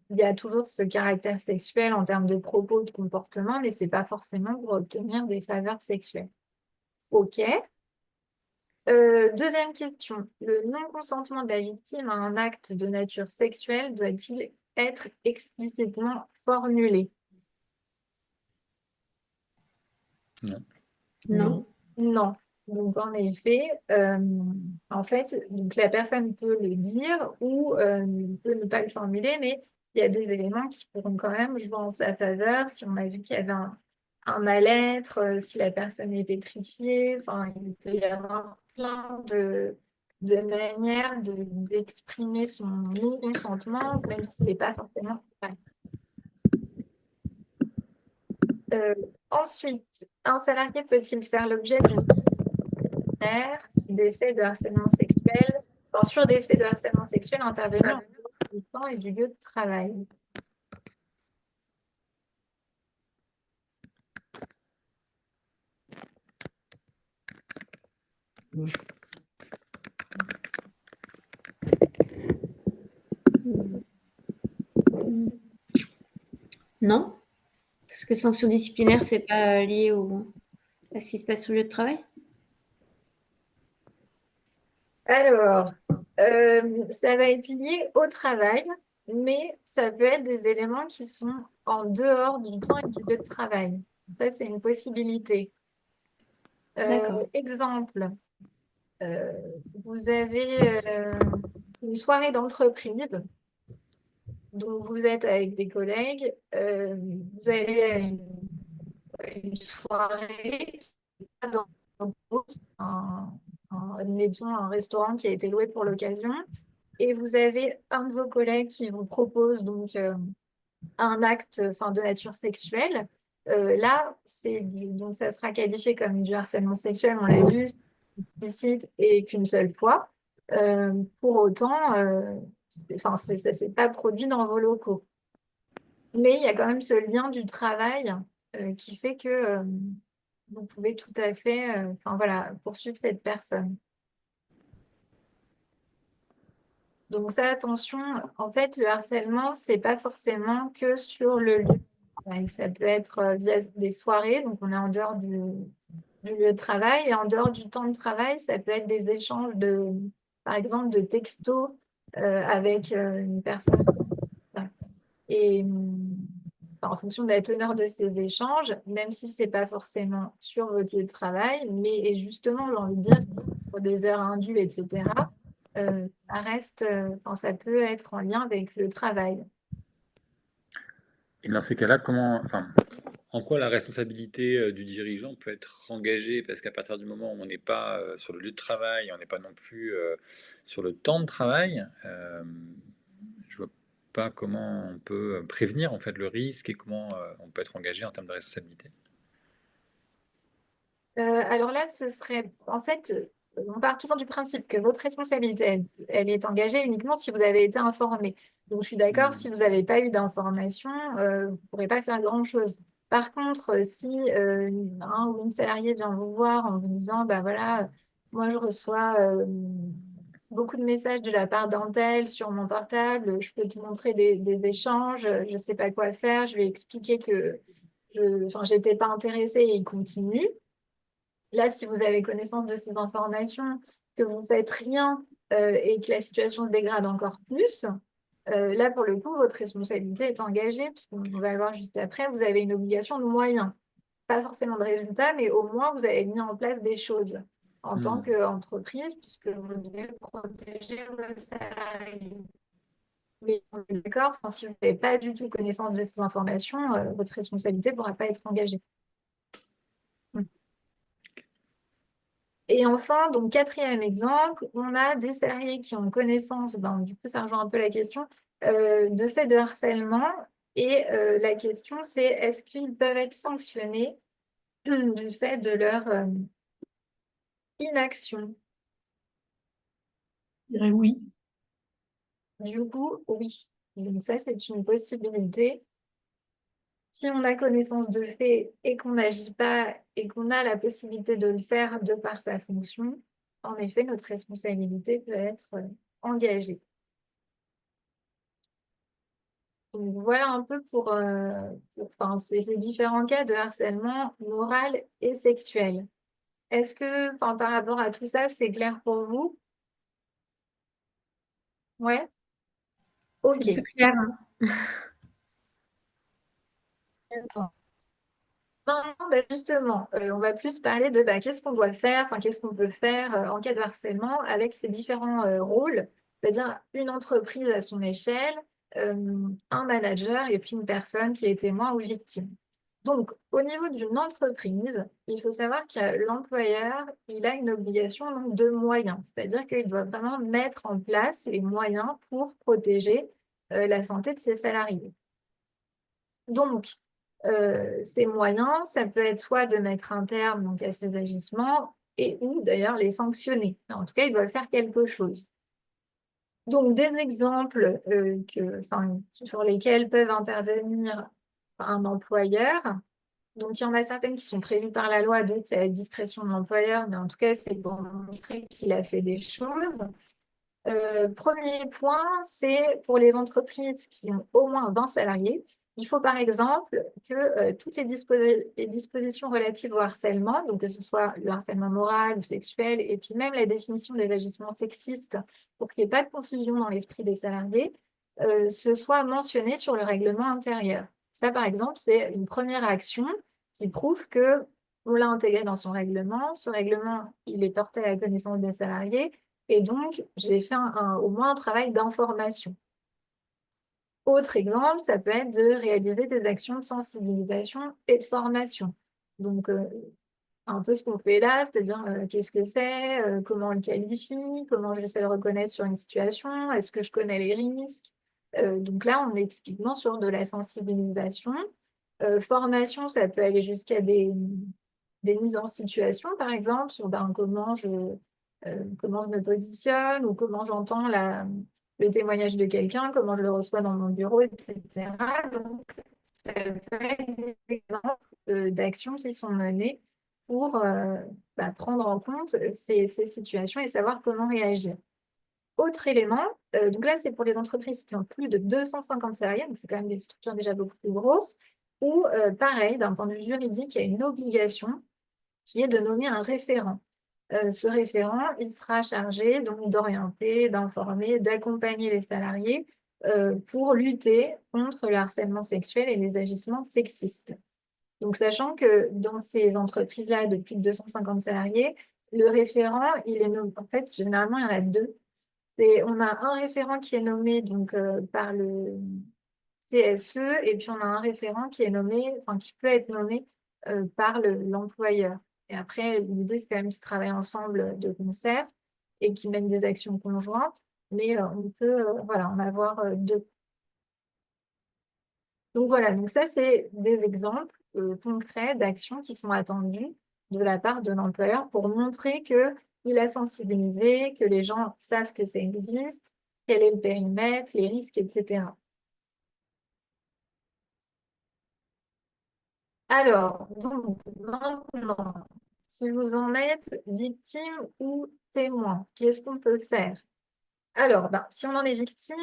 il y a toujours ce caractère sexuel en termes de propos, de comportement, mais c'est pas forcément pour obtenir des faveurs sexuelles. Ok. Deuxième question. Le non-consentement de la victime à un acte de nature sexuelle doit-il être explicitement formulé? Non. Non. Non. Donc, en effet, en fait, donc la personne peut le dire ou peut ne pas le formuler, mais il y a des éléments qui pourront quand même jouer en sa faveur. Si on a vu qu'il y avait un mal-être, si la personne est pétrifiée, enfin, il peut y avoir plein de manières d'exprimer son non-consentement, même s'il n'est pas forcément vrai. Ensuite, un salarié peut-il faire l'objet d'une si des faits de harcèlement sexuel, enfin, sur des faits de harcèlement sexuel intervenant en dehors du temps et du lieu de travail? Non. Parce que sanction disciplinaire, c'est pas lié à ce qui se passe sur le lieu de travail. Alors, ça va être lié au travail, mais ça peut être des éléments qui sont en dehors du temps et du lieu de travail. Ça, c'est une possibilité. D'accord. Exemple, euh, vous avez une soirée d'entreprise, donc vous êtes avec des collègues, vous allez à une soirée dans admettons, un restaurant qui a été loué pour l'occasion, et vous avez un de vos collègues qui vous propose donc un acte enfin, de nature sexuelle. Là, donc ça sera qualifié comme du harcèlement sexuel, on l'a vu, explicite et qu'une seule fois. Pour autant, enfin, ça ne s'est pas produit dans vos locaux. Mais il y a quand même ce lien du travail qui fait que vous pouvez tout à fait enfin, voilà, poursuivre cette personne. Donc ça, attention, en fait, le harcèlement, c'est pas forcément que sur le lieu. Ouais, ça peut être via des soirées, donc on est en dehors du lieu de travail, et en dehors du temps de travail, ça peut être des échanges par exemple, de textos avec une personne. Et en fonction de la teneur de ces échanges, même si c'est pas forcément sur votre lieu de travail, mais et justement, j'ai envie de dire, pour des heures indues, etc., ça reste, enfin, ça peut être en lien avec le travail. Et dans ces cas-là, enfin, en quoi la responsabilité du dirigeant peut être engagée? Parce qu'à partir du moment où on n'est pas sur le lieu de travail, on n'est pas non plus sur le temps de travail, je vois pas comment on peut prévenir en fait le risque et comment on peut être engagé en termes de responsabilité. Alors là, ce serait, en fait, on part toujours du principe que votre responsabilité, elle est engagée uniquement si vous avez été informé. Donc, je suis d'accord, si vous n'avez pas eu d'information, vous ne pourrez pas faire grand-chose. Par contre, si un ou une salariée vient vous voir en vous disant, bah voilà, moi je reçois beaucoup de messages de la part d'un tel sur mon portable, je peux te montrer des échanges, je ne sais pas quoi faire, je vais expliquer que enfin, j'étais pas intéressée et il continue. Là, si vous avez connaissance de ces informations, que vous ne faites rien et que la situation se dégrade encore plus, là, pour le coup, votre responsabilité est engagée, puisqu'on va le voir juste après, vous avez une obligation de moyens. Pas forcément de résultats, mais au moins, vous avez mis en place des choses en tant qu'entreprise, puisque vous devez protéger vos salariés. Mais on est d'accord, enfin, si vous n'avez pas du tout connaissance de ces informations, votre responsabilité ne pourra pas être engagée. Et enfin, donc quatrième exemple, on a des salariés qui ont connaissance, du coup ça rejoint un peu la question, de faits de harcèlement. Et la question c'est, est-ce qu'ils peuvent être sanctionnés du fait de leur inaction? Je dirais oui. Du coup, oui. Donc ça, c'est une possibilité. Si on a connaissance de faits et qu'on n'agit pas et qu'on a la possibilité de le faire de par sa fonction, en effet, notre responsabilité peut être engagée. Donc, voilà un peu pour enfin, ces différents cas de harcèlement moral et sexuel. Est-ce que, enfin, par rapport à tout ça, c'est clair pour vous? Ouais? C'est Ok. plus clair, hein. Maintenant, justement, on va plus parler de qu'est-ce qu'on doit faire, enfin, qu'est-ce qu'on peut faire en cas de harcèlement avec ces différents rôles, c'est-à-dire une entreprise à son échelle, un manager et puis une personne qui est témoin ou victime. Donc, au niveau d'une entreprise, il faut savoir que l'employeur, il a une obligation donc, de moyens, c'est-à-dire qu'il doit vraiment mettre en place les moyens pour protéger la santé de ses salariés. Donc, ces moyens, ça peut être soit de mettre un terme donc, à ces agissements et ou d'ailleurs les sanctionner. En tout cas, ils doivent faire quelque chose. Donc, des exemples sur lesquels peuvent intervenir un employeur. Donc, il y en a certaines qui sont prévues par la loi, d'autres, c'est à la discrétion de l'employeur, mais en tout cas, c'est pour montrer qu'il a fait des choses. Premier point, c'est pour les entreprises qui ont au moins 20 salariés. Il faut par exemple que toutes les dispositions relatives au harcèlement, donc que ce soit le harcèlement moral ou sexuel, et puis même la définition des agissements sexistes, pour qu'il n'y ait pas de confusion dans l'esprit des salariés, ce soit mentionné sur le règlement intérieur. Ça, par exemple, c'est une première action qui prouve que on l'a intégré dans son règlement. Ce règlement, il est porté à la connaissance des salariés et donc, j'ai fait au moins un travail d'information. Autre exemple, ça peut être de réaliser des actions de sensibilisation et de formation. Donc, un peu ce qu'on fait là, c'est-à-dire qu'est-ce que c'est, comment on le qualifie, comment j'essaie de le reconnaître sur une situation, est-ce que je connais les risques. Donc là, on est typiquement sur de la sensibilisation. Formation, ça peut aller jusqu'à des mises en situation, par exemple, sur comment je me positionne ou comment j'entends le témoignage de quelqu'un, comment je le reçois dans mon bureau, etc. Donc, ça peut être des exemples d'actions qui sont menées pour prendre en compte ces situations et savoir comment réagir. Autre élément, donc là, c'est pour les entreprises qui ont plus de 250 salariés, donc c'est quand même des structures déjà beaucoup plus grosses, où, pareil, d'un point de vue juridique, il y a une obligation qui est de nommer un référent. Ce référent, il sera chargé donc d'orienter, d'informer, d'accompagner les salariés pour lutter contre le harcèlement sexuel et les agissements sexistes. Donc, sachant que dans ces entreprises-là de plus de 250 salariés, le référent, il est nommé, en fait, généralement, il y en a deux. On a un référent qui est nommé donc, par le CSE et puis on a un référent qui est nommé, enfin, qui peut être nommé par l'employeur. Et après, l'idée, c'est quand même qu'ils travaillent ensemble de concert et qu'ils mènent des actions conjointes, mais on peut voilà, en avoir deux. Donc voilà, donc ça, c'est des exemples concrets d'actions qui sont attendues de la part de l'employeur pour montrer qu'il a sensibilisé, que les gens savent que ça existe, quel est le périmètre, les risques, etc. Alors, donc maintenant, si vous en êtes victime ou témoin, qu'est-ce qu'on peut faire? Alors, ben, si on en est victime,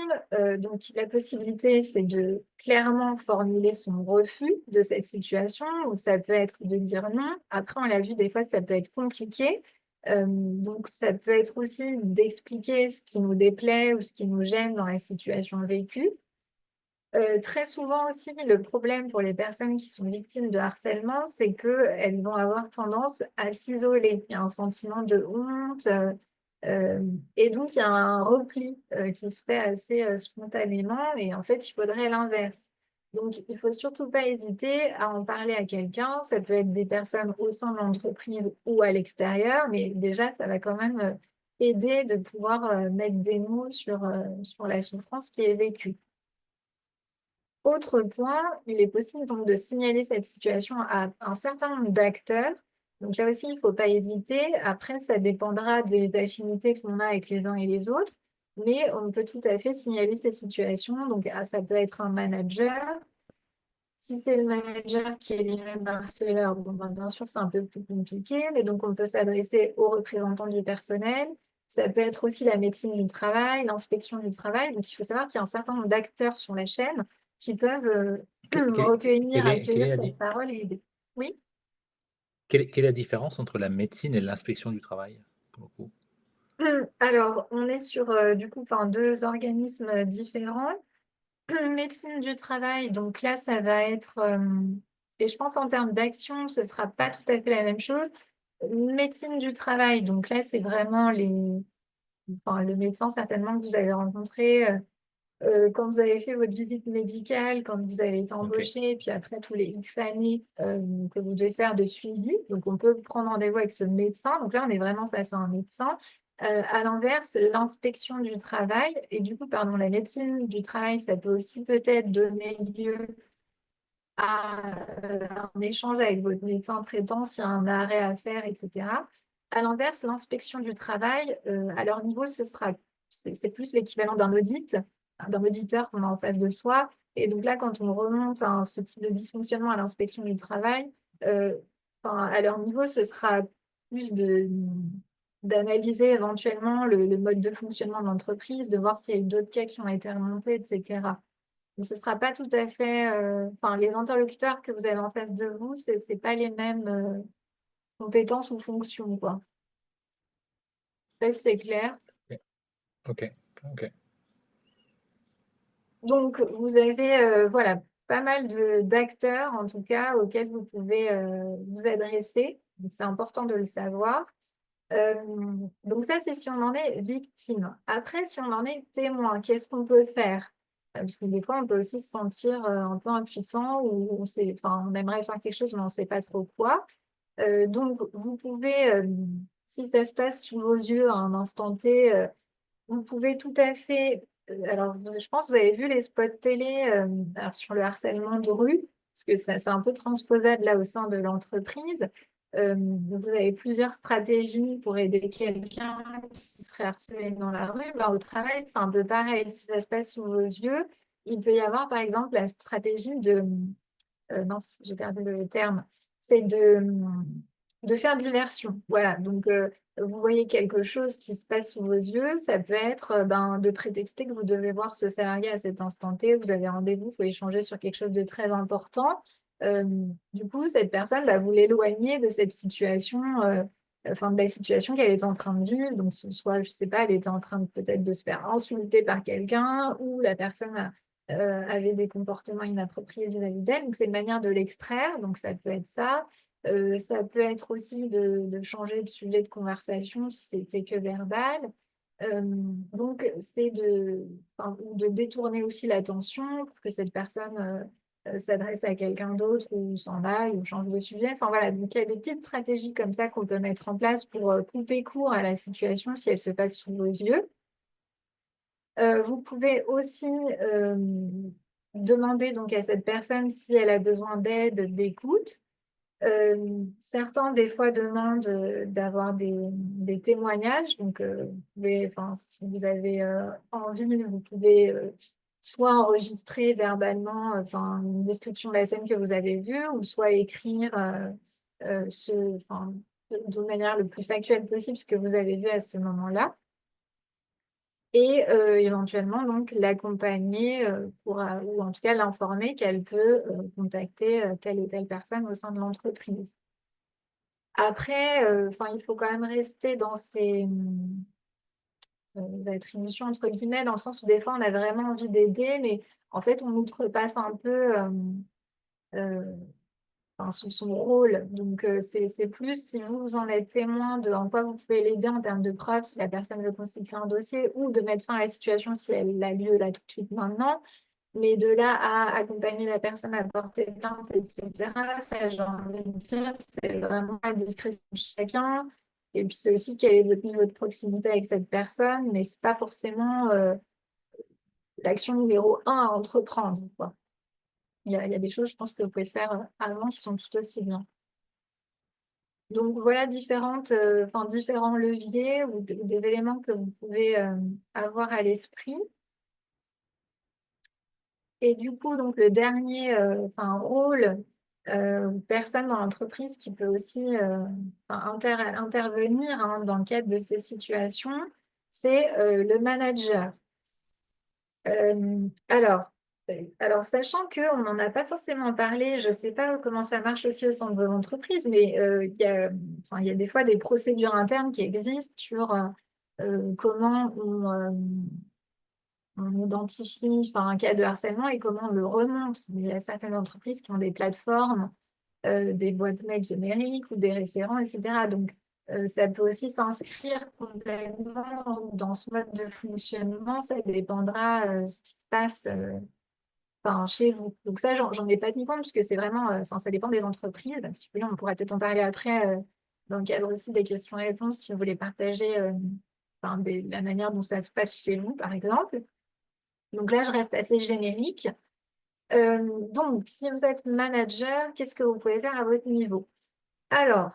donc la possibilité, c'est de clairement formuler son refus de cette situation, ou ça peut être de dire non. Après, on l'a vu, des fois, ça peut être compliqué. Donc, ça peut être aussi d'expliquer ce qui nous déplaît ou ce qui nous gêne dans la situation vécue. Très souvent aussi, le problème pour les personnes qui sont victimes de harcèlement, c'est qu'elles vont avoir tendance à s'isoler. Il y a un sentiment de honte, euh, et donc il y a un repli qui se fait assez spontanément, et en fait, il faudrait l'inverse. Donc, il faut surtout pas hésiter à en parler à quelqu'un. Ça peut être des personnes au sein de l'entreprise ou à l'extérieur, mais déjà, ça va quand même aider de pouvoir mettre des mots sur la souffrance qui est vécue. Autre point, il est possible donc de signaler cette situation à un certain nombre d'acteurs. Donc là aussi, il ne faut pas hésiter. Après, ça dépendra des affinités que l'on a avec les uns et les autres, mais on peut tout à fait signaler ces situations. Donc ça peut être un manager. Si c'est le manager qui est lui-même harceleur, bon, ben, bien sûr, c'est un peu plus compliqué, mais donc on peut s'adresser aux représentants du personnel. Ça peut être aussi la médecine du travail, l'inspection du travail. Donc il faut savoir qu'il y a un certain nombre d'acteurs sur la chaîne qui peuvent recueillir, Quelle est accueillir la, cette parole et aider. Oui. quelle est la différence entre la médecine et l'inspection du travail, pour le coup? Alors, on est sur du coup enfin, deux organismes différents. Médecine du travail, donc là, ça va être, et je pense en termes d'action, ce ne sera pas tout à fait la même chose. Médecine du travail, donc là, c'est vraiment enfin, le médecin certainement que vous avez rencontré quand vous avez fait votre visite médicale, quand vous avez été Ok. embauché, puis après tous les X années que vous devez faire de suivi. Donc, on peut prendre rendez-vous avec ce médecin. Donc là, on est vraiment face à un médecin. À l'inverse, l'inspection du travail, et du coup, pardon, la médecine du travail, ça peut aussi peut-être donner lieu à un échange avec votre médecin traitant s'il y a un arrêt à faire, etc. À l'inverse, l'inspection du travail, à leur niveau, c'est plus l'équivalent d'un auditeur qu'on a en face de soi. Et donc là, quand on remonte à ce type de dysfonctionnement à l'inspection du travail, euh, enfin, à leur niveau, ce sera plus d'analyser éventuellement le mode de fonctionnement de l'entreprise, de voir s'il y a eu d'autres cas qui ont été remontés, etc. Donc, ce ne sera pas tout à fait. Enfin, les interlocuteurs que vous avez en face de vous, ce n'est pas les mêmes compétences ou fonctions, quoi. Je sais pas si c'est clair. Ok. Ok. Donc, vous avez voilà, pas mal d'acteurs, en tout cas, auxquels vous pouvez vous adresser. Donc, c'est important de le savoir. Euh, donc, ça, c'est si on en est victime. Après, si on en est témoin, qu'est-ce qu'on peut faire? Parce que des fois, on peut aussi se sentir un peu impuissant ou enfin, on aimerait faire quelque chose, mais on ne sait pas trop quoi. Donc, vous pouvez, si ça se passe sous vos yeux à un instant T, vous pouvez tout à fait. Alors, je pense que vous avez vu les spots télé alors sur le harcèlement de rue, parce que ça, c'est un peu transposable là au sein de l'entreprise. Donc vous avez plusieurs stratégies pour aider quelqu'un qui serait harcelé dans la rue. Ben, au travail, c'est un peu pareil. Si ça se passe sous vos yeux, il peut y avoir par exemple la stratégie de mince, j'ai perdu le terme, c'est de faire diversion. Voilà, donc vous voyez quelque chose qui se passe sous vos yeux, ça peut être ben, de prétexter que vous devez voir ce salarié à cet instant T, vous avez rendez-vous, il faut échanger sur quelque chose de très important. Euh, du coup, cette personne va vous l'éloigner de cette situation, enfin de la situation qu'elle est en train de vivre. Donc, soit, je sais pas, elle était en train peut-être de se faire insulter par quelqu'un, ou la personne avait des comportements inappropriés vis-à-vis d'elle. Donc, c'est une manière de l'extraire. Donc, ça peut être ça. Ça peut être aussi de changer de sujet de conversation si c'était que verbal. Donc, c'est ou de détourner aussi l'attention pour que cette personne s'adresse à quelqu'un d'autre ou s'en aille ou change de sujet. Enfin voilà, donc il y a des petites stratégies comme ça qu'on peut mettre en place pour couper court à la situation si elle se passe sous vos yeux. Vous pouvez aussi demander donc à cette personne si elle a besoin d'aide, d'écoute. Certains, des fois, demandent d'avoir des témoignages. Donc, enfin, si vous avez envie, vous pouvez soit enregistrer verbalement enfin, une description de la scène que vous avez vue, ou soit écrire enfin, de manière le plus factuelle possible ce que vous avez vu à ce moment-là. et éventuellement donc l'accompagner ou en tout cas l'informer qu'elle peut contacter telle ou telle personne au sein de l'entreprise. Après, il faut quand même rester dans ces attributions entre guillemets, dans le sens où des fois on a vraiment envie d'aider, mais en fait on outrepasse un peu euh, son rôle. Donc, c'est plus si vous en êtes témoin de en quoi vous pouvez l'aider en termes de preuves, si la personne veut constituer un dossier, ou de mettre fin à la situation si elle a lieu là tout de suite maintenant. Mais de là à accompagner la personne à porter plainte, etc., ça, j'ai envie de dire, c'est vraiment à la discrétion de chacun. Et puis, c'est aussi quel est votre niveau de proximité avec cette personne, mais c'est pas forcément l'action numéro un à entreprendre, quoi. Il y a des choses, je pense, que vous pouvez faire avant qui sont tout aussi bien. Donc voilà différents leviers ou des éléments que vous pouvez avoir à l'esprit. Et du coup, donc le dernier rôle ou personne dans l'entreprise qui peut aussi intervenir hein, dans le cadre de ces situations, c'est le manager. Euh, alors, alors, sachant qu'on n'en a pas forcément parlé, je ne sais pas comment ça marche aussi au sein de vos entreprises, mais il y a des fois des procédures internes qui existent sur comment on identifie un cas de harcèlement et comment on le remonte. Il y a certaines entreprises qui ont des plateformes, des boîtes mail génériques ou des référents, etc. Donc, ça peut aussi s'inscrire complètement dans ce mode de fonctionnement. Ça dépendra ce qui se passe chez vous. Donc ça, j'en ai pas tenu compte parce que c'est vraiment, ça dépend des entreprises. Si vous voulez, on pourra peut-être en parler après dans le cadre aussi des questions-réponses si vous voulez partager la manière dont ça se passe chez vous, par exemple. Donc là, je reste assez générique. Donc, si vous êtes manager, qu'est-ce que vous pouvez faire à votre niveau? Alors,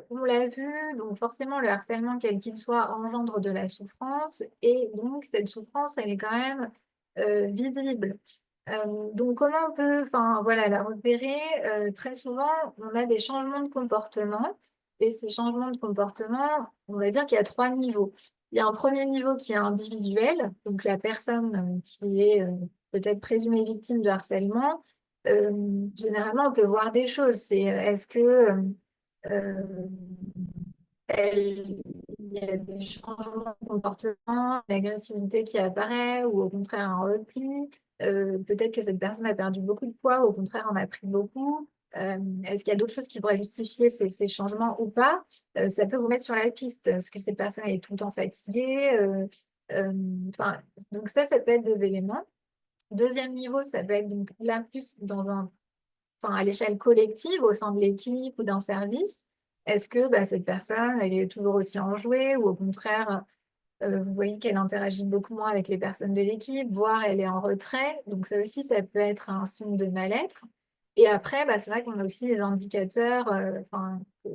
on l'a vu, donc forcément, le harcèlement, quel qu'il soit, engendre de la souffrance. Et donc, cette souffrance, elle est quand même visible. Donc, comment on peut la repérer? Très souvent, on a des changements de comportement. Et ces changements de comportement, on va dire qu'il y a trois niveaux. Il y a un premier niveau qui est individuel, donc la personne qui est peut-être présumée victime de harcèlement. Généralement, on peut voir des choses. C'est est-ce que euh, il y a des changements de comportement, une agressivité qui apparaît ou au contraire un repli. Peut-être que cette personne a perdu beaucoup de poids ou au contraire en a pris beaucoup. Est-ce qu'il y a d'autres choses qui pourraient justifier ces changements ou pas? Ça peut vous mettre sur la piste. Est-ce que cette personne est tout le temps fatiguée? Euh, enfin, donc ça peut être des éléments. Deuxième niveau, ça peut être donc là plus à l'échelle collective, au sein de l'équipe ou d'un service. Est-ce que cette personne, elle est toujours aussi enjouée ou au contraire, vous voyez qu'elle interagit beaucoup moins avec les personnes de l'équipe, voire elle est en retrait. Donc ça aussi, ça peut être un signe de mal-être. Et après, c'est vrai qu'on a aussi les indicateurs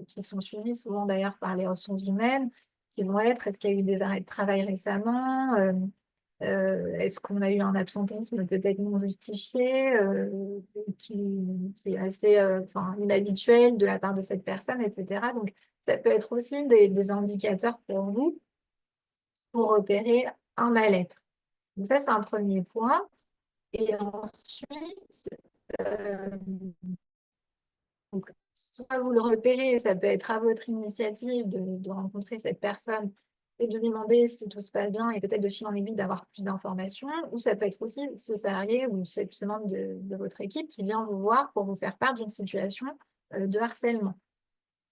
qui sont suivis souvent d'ailleurs par les ressources humaines, qui vont être, est-ce qu'il y a eu des arrêts de travail récemment? Est-ce qu'on a eu un absentéisme peut-être non justifié, qui est assez inhabituel de la part de cette personne, etc. Donc, ça peut être aussi des indicateurs pour vous pour repérer un mal-être. Donc, ça, c'est un premier point. Et ensuite, euh, donc, soit vous le repérez, ça peut être à votre initiative de rencontrer cette personne et de lui demander si tout se passe bien et peut-être de fil en aiguille d'avoir plus d'informations, ou ça peut être aussi ce salarié ou ce membre de votre équipe qui vient vous voir pour vous faire part d'une situation de harcèlement.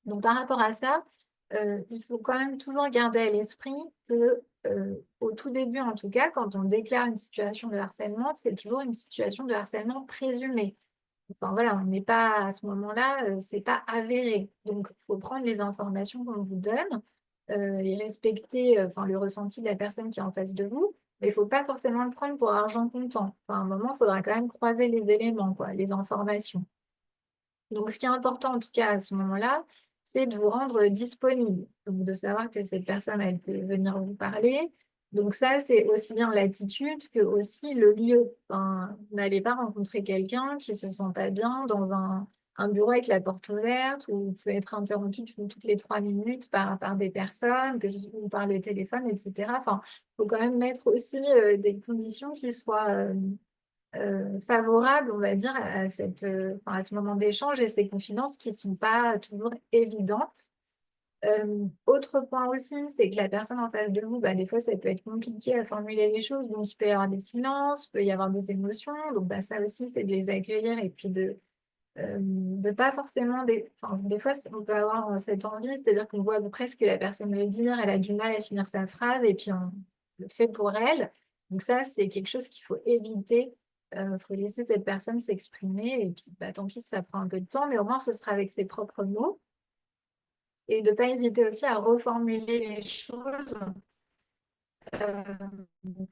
Donc par rapport à ça, il faut quand même toujours garder à l'esprit que au tout début, en tout cas, quand on déclare une situation de harcèlement, c'est toujours une situation de harcèlement présumée. Enfin, voilà, on n'est pas à ce moment-là, c'est pas avéré. Donc, il faut prendre les informations qu'on vous donne et respecter le ressenti de la personne qui est en face de vous. Mais il ne faut pas forcément le prendre pour argent comptant. Enfin, à un moment, il faudra quand même croiser les éléments, quoi, les informations. Donc, ce qui est important, en tout cas, à ce moment-là, c'est de vous rendre disponible. Donc, de savoir que cette personne, elle peut venir vous parler. Donc, ça, c'est aussi bien l'attitude que aussi le lieu. Enfin, vous n'allez pas rencontrer quelqu'un qui se sent pas bien dans un bureau avec la porte ouverte où vous pouvez être interrompu toutes les 3 minutes par des personnes, ou par le téléphone, etc. Enfin, il faut quand même mettre aussi des conditions qui soient favorables, on va dire, à ce moment d'échange et ces confidences qui ne sont pas toujours évidentes. Autre point aussi, c'est que la personne en face de vous, bah, des fois, ça peut être compliqué à formuler les choses, donc il peut y avoir des silences, il peut y avoir des émotions, donc bah, ça aussi, c'est de les accueillir et puis de pas forcément enfin, des fois on peut avoir cette envie, c'est-à-dire qu'on voit presque la personne le dire, elle a du mal à finir sa phrase et puis on le fait pour elle. Donc ça, c'est quelque chose qu'il faut éviter. Faut laisser cette personne s'exprimer et puis bah, tant pis si ça prend un peu de temps, mais au moins ce sera avec ses propres mots. Et de ne pas hésiter aussi à reformuler les choses euh,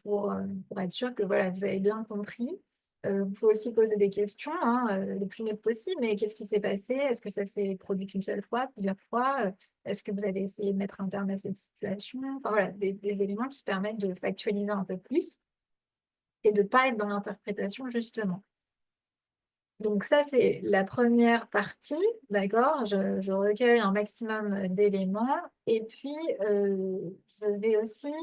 pour être sûr que voilà, vous avez bien compris. Vous pouvez aussi poser des questions, hein, le plus net possible, mais qu'est-ce qui s'est passé? Est-ce que ça s'est produit qu'une seule fois, plusieurs fois? Est-ce que vous avez essayé de mettre un terme à cette situation? Enfin voilà, des éléments qui permettent de factualiser un peu plus et de ne pas être dans l'interprétation, justement. Donc ça, c'est la première partie, d'accord? Je recueille un maximum d'éléments et puis je vais aussi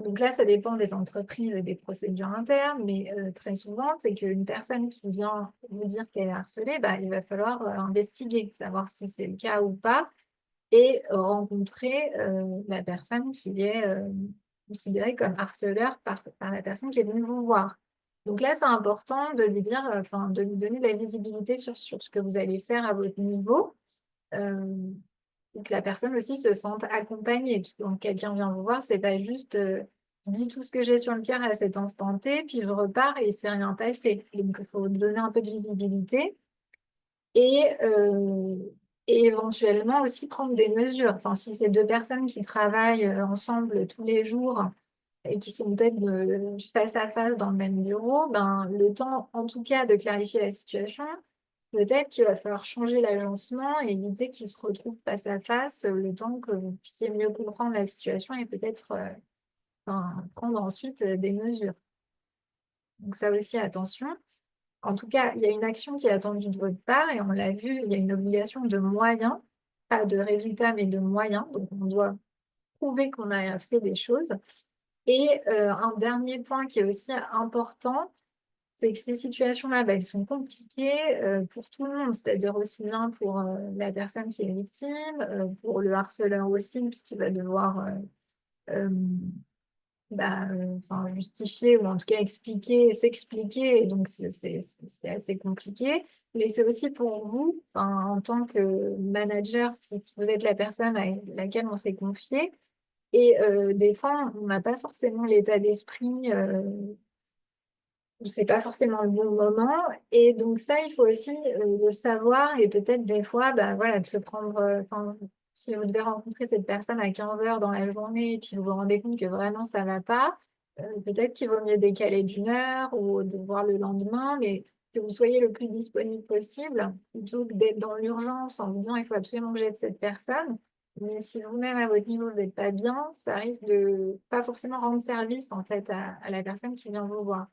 donc là, ça dépend des entreprises et des procédures internes, mais très souvent, c'est qu'une personne qui vient vous dire qu'elle est harcelée, bah, il va falloir investiguer, savoir si c'est le cas ou pas, et rencontrer la personne qui est considérée comme harceleur par la personne qui est venue vous voir. Donc là, c'est important de lui dire, enfin, de lui donner de la visibilité sur ce que vous allez faire à votre niveau. Euh, et que la personne aussi se sente accompagnée, parce que quand quelqu'un vient vous voir, c'est pas juste dis tout ce que j'ai sur le cœur à cet instant T, puis je repars et il s'est rien passé. Donc il faut donner un peu de visibilité et, euh, et éventuellement aussi prendre des mesures. Enfin, si c'est deux personnes qui travaillent ensemble tous les jours et qui sont peut-être face à face dans le même bureau, ben, le temps en tout cas de clarifier la situation. Peut-être qu'il va falloir changer l'agencement et éviter qu'ils se retrouvent face à face le temps que vous puissiez mieux comprendre la situation et peut-être enfin, prendre ensuite des mesures. Donc ça aussi, attention. En tout cas, il y a une action qui est attendue de votre part et on l'a vu, il y a une obligation de moyens, pas de résultats, mais de moyens. Donc on doit prouver qu'on a fait des choses. Et un dernier point qui est aussi important, c'est que ces situations-là, bah, elles sont compliquées pour tout le monde, c'est-à-dire aussi bien pour la personne qui est victime, pour le harceleur aussi, puisqu'il va devoir euh, enfin, justifier ou en tout cas expliquer, s'expliquer, et donc c'est assez compliqué. Mais c'est aussi pour vous, enfin, en tant que manager, si vous êtes la personne à laquelle on s'est confié, et des fois, on n'a pas forcément l'état d'esprit c'est pas forcément le bon moment. Et donc ça, il faut aussi le savoir et peut-être des fois, bah, voilà, de se prendre, enfin, si vous devez rencontrer cette personne à 15 heures dans la journée et puis vous vous rendez compte que vraiment ça va pas, peut-être qu'il vaut mieux décaler d'1 heure ou de voir le lendemain, mais que vous soyez le plus disponible possible plutôt que d'être dans l'urgence en vous disant il faut absolument que j'aide cette personne. Mais si vous-même à votre niveau vous n'êtes pas bien, ça risque de pas forcément rendre service en fait à la personne qui vient vous voir.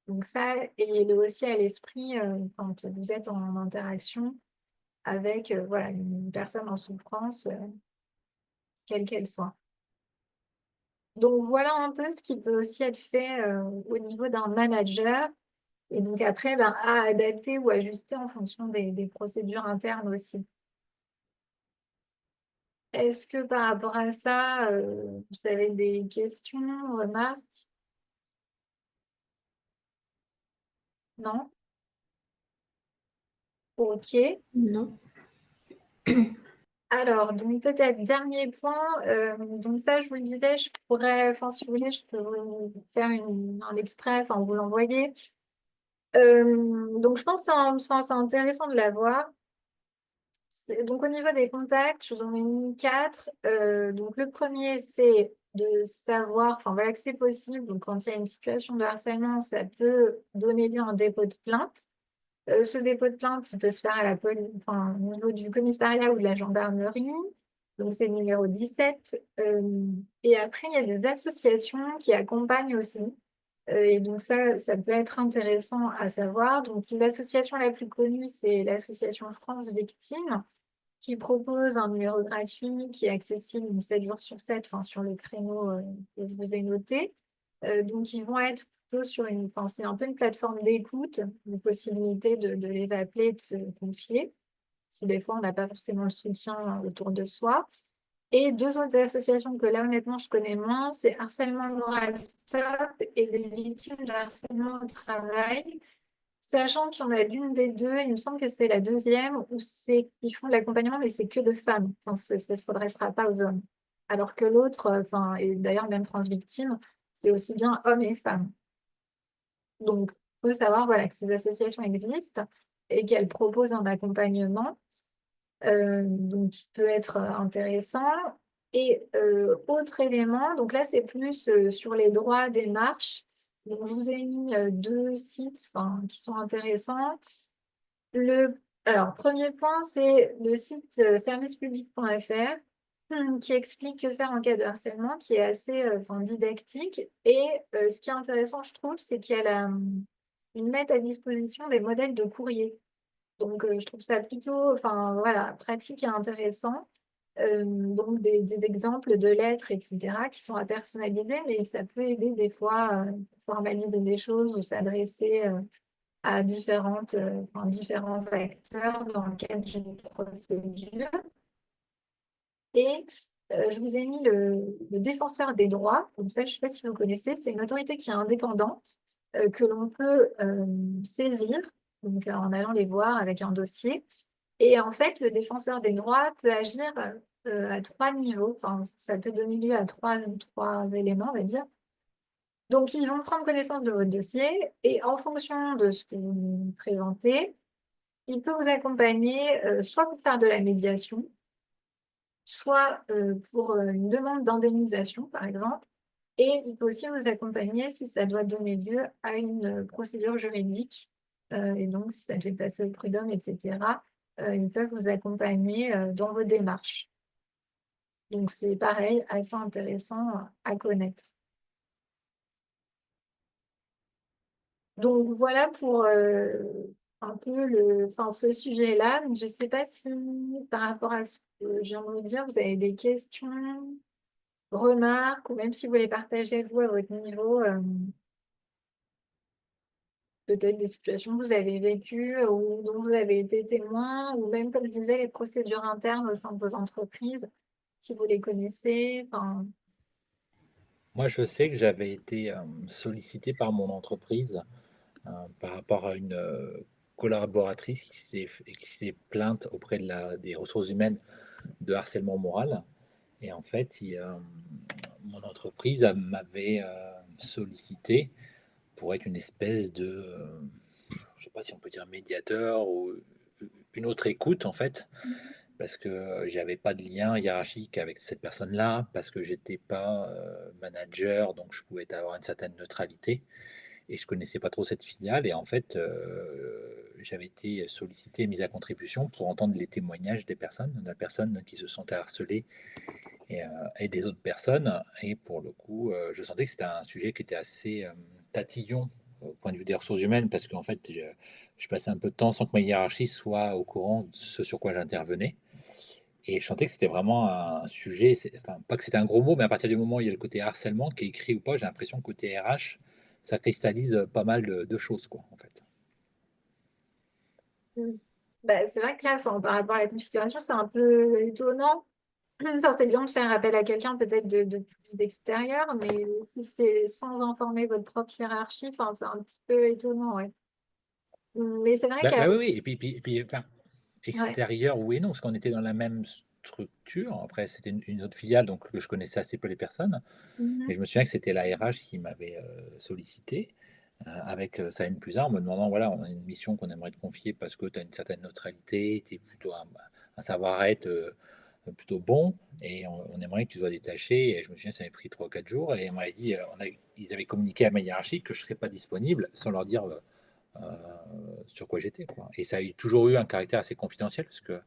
Donc ça, ayez-le aussi à l'esprit quand vous êtes en interaction avec voilà, une personne en souffrance, quelle qu'elle soit. Donc voilà un peu ce qui peut aussi être fait au niveau d'un manager. Et donc après, ben, à adapter ou ajuster en fonction des procédures internes aussi. Est-ce que par rapport à ça, vous avez des questions, remarques? Non? Ok. Non. Alors, donc peut-être dernier point, donc ça je vous le disais, je pourrais, enfin si vous voulez, je peux vous faire un extrait, enfin vous l'envoyer. Donc je pense que c'est intéressant de l'avoir. Donc au niveau des contacts, je vous en ai mis 4. Donc le premier, c'est de savoir, enfin voilà que c'est possible, donc quand il y a une situation de harcèlement, ça peut donner lieu à un dépôt de plainte. Ce dépôt de plainte, il peut se faire à la police, enfin, au niveau du commissariat ou de la gendarmerie. Donc, c'est le numéro 17. Et après, il y a des associations qui accompagnent aussi. Et donc ça peut être intéressant à savoir. Donc l'association la plus connue, c'est l'association France Victimes, qui propose un numéro gratuit qui est accessible donc, 7 jours sur 7, enfin, sur le créneau que je vous ai noté. Donc ils vont être plutôt sur enfin, c'est un peu une plateforme d'écoute, une possibilité de les appeler, de se confier, si des fois on n'a pas forcément le soutien autour de soi. Et deux autres associations que là, honnêtement, je connais moins, c'est Harcèlement Moral Stop et les victimes de harcèlement au travail. Sachant qu'il y en a l'une des deux, il me semble que c'est la deuxième, où ils font de l'accompagnement, mais c'est que de femmes. Enfin, ça ne s'adressera pas aux hommes. Alors que l'autre, enfin, et d'ailleurs même France Victime, c'est aussi bien hommes et femmes. Donc, il faut savoir voilà, que ces associations existent et qu'elles proposent un accompagnement donc qui peut être intéressant. Et autre élément, donc là c'est plus sur les droits des marches. Donc je vous ai mis deux sites enfin, qui sont intéressants. Alors, premier point, c'est le site servicepublic.fr qui explique que faire en cas de harcèlement, qui est assez enfin, didactique. Et ce qui est intéressant, je trouve, c'est qu'ils mettent à disposition des modèles de courrier. Donc, je trouve ça plutôt enfin, voilà, pratique et intéressant. Donc, des exemples de lettres, etc., qui sont à personnaliser, mais ça peut aider des fois à formaliser des choses ou s'adresser à enfin, différents acteurs dans le cadre d'une procédure. Et je vous ai mis le défenseur des droits. Donc ça, je ne sais pas si vous connaissez, c'est une autorité qui est indépendante que l'on peut saisir donc, en allant les voir avec un dossier. Et en fait, le défenseur des droits peut agir à trois niveaux. Enfin, ça peut donner lieu à trois éléments, on va dire. Donc, ils vont prendre connaissance de votre dossier et en fonction de ce que vous nous présentez, il peut vous accompagner soit pour faire de la médiation, soit pour une demande d'indemnisation, par exemple. Et il peut aussi vous accompagner si ça doit donner lieu à une procédure juridique. Et donc, si ça devait passer au prud'homme, etc., ils peuvent vous accompagner dans vos démarches. Donc, c'est pareil, assez intéressant à connaître. Donc, voilà pour un peu enfin, ce sujet-là. Donc, je ne sais pas si, par rapport à ce que je viens de vous dire, vous avez des questions, remarques, ou même si vous voulez partager, vous, à votre niveau, peut-être des situations que vous avez vécues ou dont vous avez été témoin, ou même, comme je disais, les procédures internes au sein de vos entreprises, si vous les connaissez. Enfin, Moi, je sais que j'avais été sollicité par mon entreprise par rapport à une collaboratrice qui s'est plainte auprès des ressources humaines de harcèlement moral. Et en fait, mon entreprise m'avait sollicité pour être une espèce de, je ne sais pas si on peut dire médiateur ou une autre écoute en fait, parce que j'avais pas de lien hiérarchique avec cette personne-là, parce que j'étais pas manager, donc je pouvais avoir une certaine neutralité et je connaissais pas trop cette filiale. Et en fait, j'avais été sollicité, mis à contribution pour entendre les témoignages des personnes, de la personne qui se sentait harcelée et des autres personnes. Et pour le coup, je sentais que c'était un sujet qui était assez tatillon au point de vue des ressources humaines, parce qu'en fait, je passais un peu de temps sans que ma hiérarchie soit au courant de ce sur quoi j'intervenais. Et je sentais que c'était vraiment un sujet, enfin, pas que c'était un gros mot, mais à partir du moment où il y a le côté harcèlement, qui est écrit ou pas, j'ai l'impression que côté RH, ça cristallise pas mal de choses, quoi, en fait. mm. Bah, c'est vrai que là, enfin, par rapport à la configuration, c'est un peu étonnant. Enfin, c'est bien de faire appel à quelqu'un peut-être de plus d'extérieur, mais si c'est sans informer votre propre hiérarchie, enfin, c'est un petit peu étonnant, ouais. Mais c'est vrai Bah oui, oui, et puis, enfin, ouais. extérieur, oui et non, parce qu'on était dans la même structure. Après, c'était une autre filiale, donc je connaissais assez peu les personnes. Et Mhm. je me souviens que c'était la RH qui m'avait sollicité avec sa N+1 en me demandant, voilà, on a une mission qu'on aimerait te confier parce que tu as une certaine neutralité, tu es plutôt un savoir-être plutôt bon et on aimerait que tu sois détaché. Et je me souviens, ça m'avait pris 3 ou 4 jours et on m'avait dit, ils avaient communiqué à ma hiérarchie que je ne serais pas disponible sans leur dire sur quoi j'étais, quoi. Et ça a toujours eu un caractère assez confidentiel parce que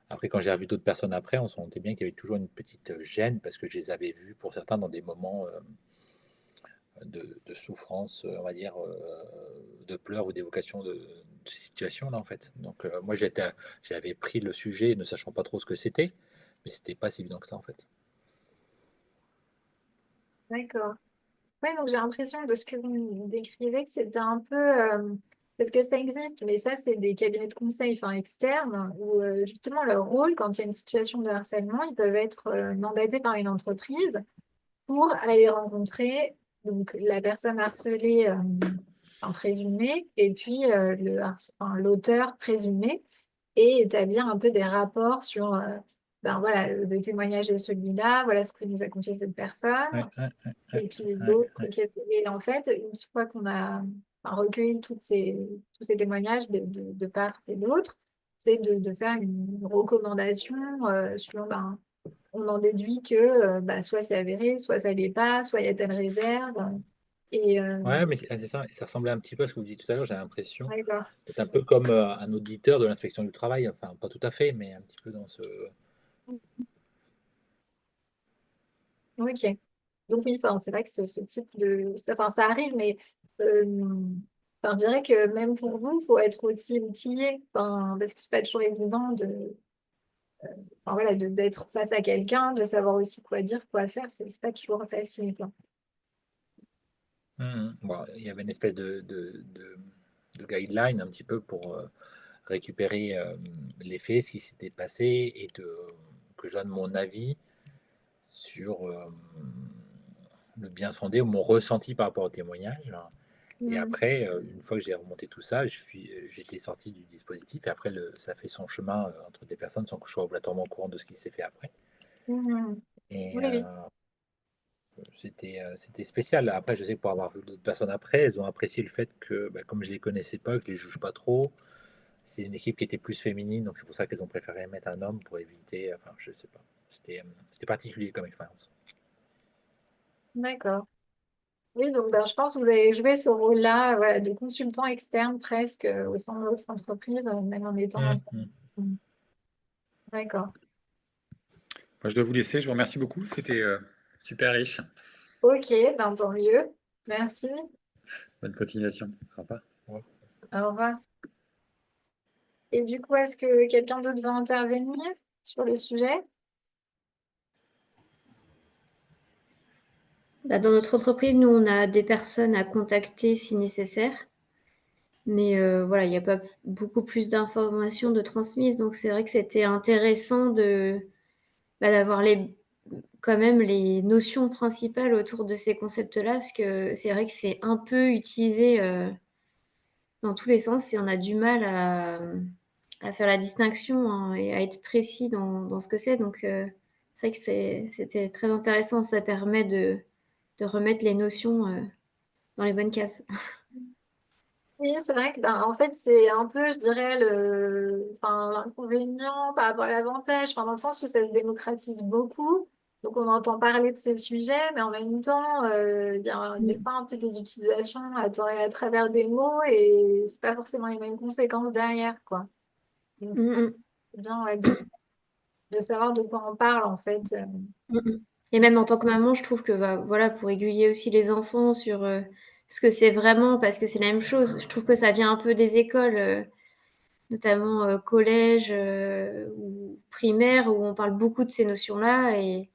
après, quand j'ai revu d'autres personnes après, on se sentait bien qu'il y avait toujours une petite gêne parce que je les avais vus pour certains dans des moments de souffrance, on va dire, de pleurs ou d'évocation de ces situations-là, en fait. Donc, moi, j'avais pris le sujet ne sachant pas trop ce que c'était, mais c'était pas si évident que ça, en fait. D'accord. Ouais, donc j'ai l'impression de ce que vous me décrivez que c'était un peu parce que ça existe, mais ça c'est des cabinets de conseil enfin externes où justement leur rôle quand il y a une situation de harcèlement, ils peuvent être mandatés par une entreprise pour aller rencontrer donc la personne harcelée enfin, présumée et puis enfin, l'auteur présumé et établir un peu des rapports sur ben voilà le témoignage est celui-là, voilà ce que nous a confié cette personne. Ouais, ouais, ouais, ouais, Et puis ouais, l'autre ouais. et en fait, une fois qu'on a enfin, recueilli tous ces témoignages de part et d'autre, c'est de faire une recommandation sur, ben, on en déduit que bah, soit c'est avéré, soit ça l'est pas, soit il y a telle réserve. Et Ouais, mais c'est ça. Et ça ressemblait un petit peu à ce que vous dites tout à l'heure, j'ai l'impression. d'accord. Peut-être un peu comme un auditeur de l'inspection du travail, enfin, pas tout à fait, mais un petit peu dans ce. Ok. Donc oui, enfin, c'est vrai que ce type de... Enfin, ça arrive, mais enfin, je dirais que même pour vous, il faut être aussi outillé. Enfin, parce que c'est pas toujours évident enfin, voilà, d'être face à quelqu'un, de savoir aussi quoi dire, quoi faire, c'est pas toujours facile, quoi. Bon, il y avait une espèce de guideline un petit peu pour récupérer les faits, ce qui s'était passé, et que je donne mon avis sur le bien fondé ou mon ressenti par rapport au témoignage. Et Mm. après, une fois que j'ai remonté tout ça, j'étais sorti du dispositif. Et après, ça fait son chemin entre des personnes sans que je sois obligatoirement au courant de ce qui s'est fait après. Mm. Et Oui, oui. c'était spécial. Après, je sais que pour avoir vu d'autres personnes après, elles ont apprécié le fait que, bah, comme je les connaissais pas, que je les juge pas trop, c'est une équipe qui était plus féminine, donc c'est pour ça qu'elles ont préféré mettre un homme pour éviter. Enfin, je sais pas. C'était particulier comme expérience. D'accord. Oui, donc ben, je pense que vous avez joué ce rôle-là, voilà, de consultant externe presque au sein de votre entreprise, même en étant... Mm. Mm. D'accord. Moi, je dois vous laisser. Je vous remercie beaucoup. C'était super riche. Ok, ben tant mieux. Merci. Bonne continuation. Au revoir. Ouais. Au revoir. Et du coup, est-ce que quelqu'un d'autre va intervenir sur le sujet? Bah, dans notre entreprise, nous, on a des personnes à contacter si nécessaire. Mais voilà, il n'y a pas beaucoup plus d'informations de transmises. Donc, c'est vrai que c'était intéressant d'avoir quand même les notions principales autour de ces concepts-là, parce que c'est vrai que c'est un peu utilisé dans tous les sens et on a du mal à faire la distinction hein, et à être précis dans ce que c'est. Donc, c'est vrai que c'était très intéressant. Ça permet de remettre les notions dans les bonnes cases. Oui, c'est vrai que ben, en fait, c'est un peu, je dirais, enfin, l'inconvénient par rapport à l'avantage, enfin, dans le sens où ça se démocratise beaucoup. Donc, on entend parler de ces sujets, mais en même temps, il y a des fois un peu des utilisations à tort et à travers des mots et c'est pas forcément les mêmes conséquences derrière, quoi. Donc, Mm, mm, c'est bien ouais, de savoir de quoi on parle, en fait. mm, mm. Et même en tant que maman, je trouve que bah, voilà, pour aiguiller aussi les enfants sur ce que c'est vraiment, parce que c'est la même chose. Je trouve que ça vient un peu des écoles, notamment collège ou primaire, où on parle beaucoup de ces notions-là et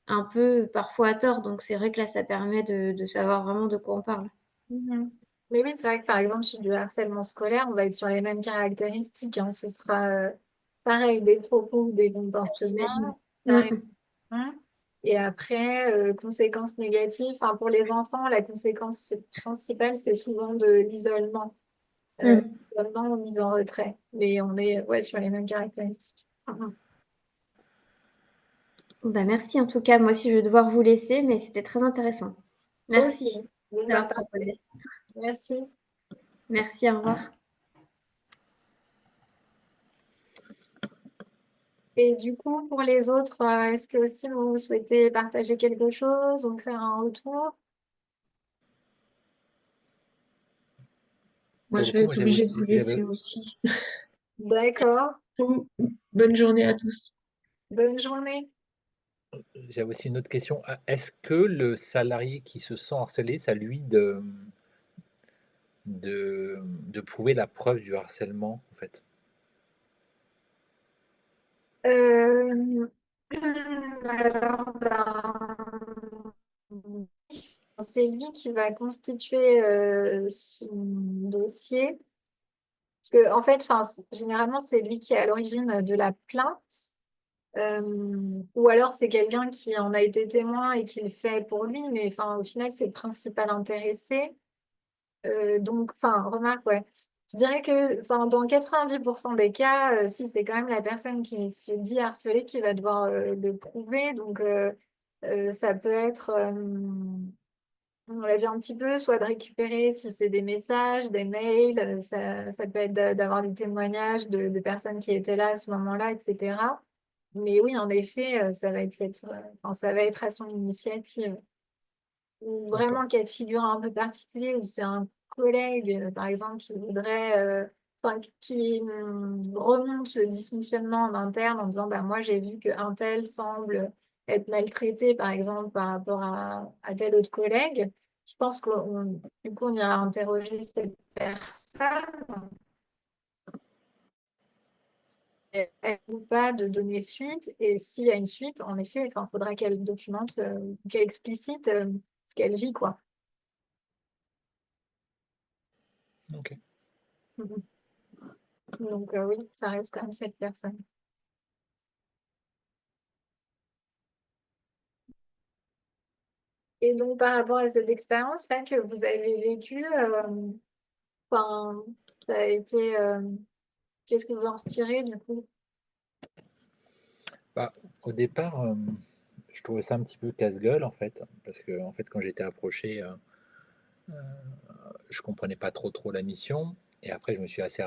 un peu parfois à tort. Donc c'est vrai que là, ça permet de savoir vraiment de quoi on parle. Mhm. Mais oui, c'est vrai que par exemple, sur du harcèlement scolaire, on va être sur les mêmes caractéristiques, hein. Ce sera pareil, des propos ou des J'imagine. comportements, Mm, pareil, hein. Et après, conséquences négatives, enfin, pour les enfants, la conséquence principale, c'est souvent de l'isolement, euh, mm. isolement ou mise en retrait. Mais on est ouais, sur les mêmes caractéristiques. Mhm. Bah, merci en tout cas. Moi aussi, je vais devoir vous laisser, mais c'était très intéressant. Ok, Merci bon, bah, d'avoir parfait. proposé. Merci. Merci, au revoir. Et du coup, pour les autres, est-ce que aussi vous souhaitez partager quelque chose ou faire un retour? Moi, Pour je le vais coup, moi, être obligée de vous laisser aussi. D'accord. Bonne journée à tous. Bonne journée. J'avais aussi une autre question. Est-ce que le salarié qui se sent harcelé, c'est à lui de prouver la preuve du harcèlement, en fait? Euh, alors, c'est lui qui va constituer son dossier. Parce que, en fait, enfin, généralement, c'est lui qui est à l'origine de la plainte. Ou alors, c'est quelqu'un qui en a été témoin et qui le fait pour lui. Mais enfin, au final, c'est le principal intéressé. Donc, enfin, remarque, ouais. Je dirais que enfin, dans 90% des cas, si c'est quand même la personne qui se dit harcelée qui va devoir le prouver. Donc, ça peut être, on l'a vu un petit peu, soit de récupérer si c'est des messages, des mails, ça peut être d'avoir des témoignages de personnes qui étaient là à ce moment-là, etc. Mais oui, en effet, enfin, ça va être à son initiative. Ou D'accord. vraiment cas de figure un peu particulier où c'est un collègue, par exemple, qui voudrait, enfin, qui remonte le dysfonctionnement en interne en disant, bah, moi, j'ai vu qu'un tel semble être maltraité, par exemple, par rapport à tel autre collègue. Je pense du coup, on ira interroger cette personne ou pas de donner suite. Et s'il y a une suite, en effet, il faudra qu'elle documente, qu'elle explicite ce qu'elle vit, quoi. OK. Mhm. Donc oui, ça reste quand même cette personne. Et donc par rapport à cette expérience-là que vous avez vécue, enfin, ça a été, qu'est-ce que vous en retirez du coup? Bah, au départ, je trouvais ça un petit peu casse-gueule, en fait, parce que, en fait, quand j'étais approché, je comprenais pas trop la mission et après je me suis assez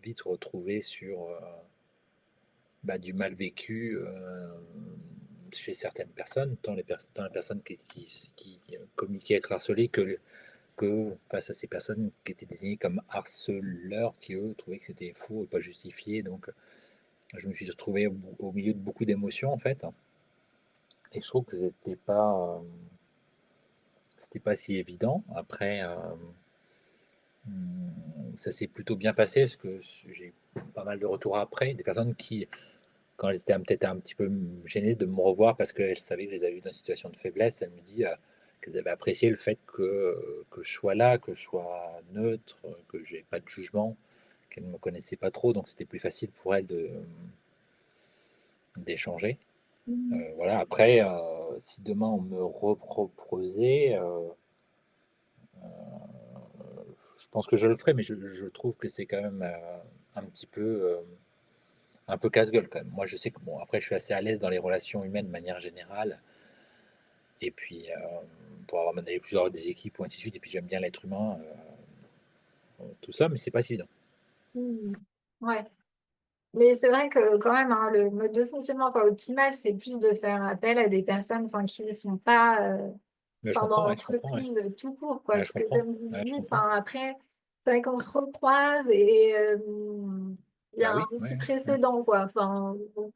vite retrouvé sur, bah, du mal vécu, chez certaines personnes, tant les personnes qui communiquaient être harcelées que face à ces personnes qui étaient désignées comme harceleurs, qui eux trouvaient que c'était faux et pas justifié. Donc, je me suis retrouvé au milieu de beaucoup d'émotions en fait, et je trouve que c'était pas si évident. Après, ça s'est plutôt bien passé parce que j'ai eu pas mal de retours après, des personnes qui, quand elles étaient peut-être un petit peu gênées de me revoir parce qu'elles savaient que je les avais vues dans une situation de faiblesse, elles me disent qu'elles avaient apprécié le fait que je sois là, que je sois neutre, que j'ai pas de jugement, qu'elles ne me connaissaient pas trop, donc c'était plus facile pour elles d'échanger. Mhm. Voilà, après, si demain on me reproposait, je pense que je le ferai, mais je trouve que c'est quand même un petit un peu casse-gueule quand même. Moi, je sais que bon, après, je suis assez à l'aise dans les relations humaines de manière générale. Et puis, pour avoir mené plusieurs des équipes ou ainsi de suite, et puis j'aime bien l'être humain, tout ça, mais c'est pas si évident. Mhm. Ouais. Mais c'est vrai que quand même, hein, le mode de fonctionnement enfin, optimal, c'est plus de faire appel à des personnes enfin, qui ne sont pas Mais je enfin, dans comprends, ouais, je comprends, ouais. l'entreprise tout court, quoi. Ouais, je Parce que comprends, comme vous ouais, je dites, comprends. enfin, après, c'est vrai qu'on se recroise et il y Bah a un oui, petit ouais, ouais. précédent, quoi. Enfin, donc,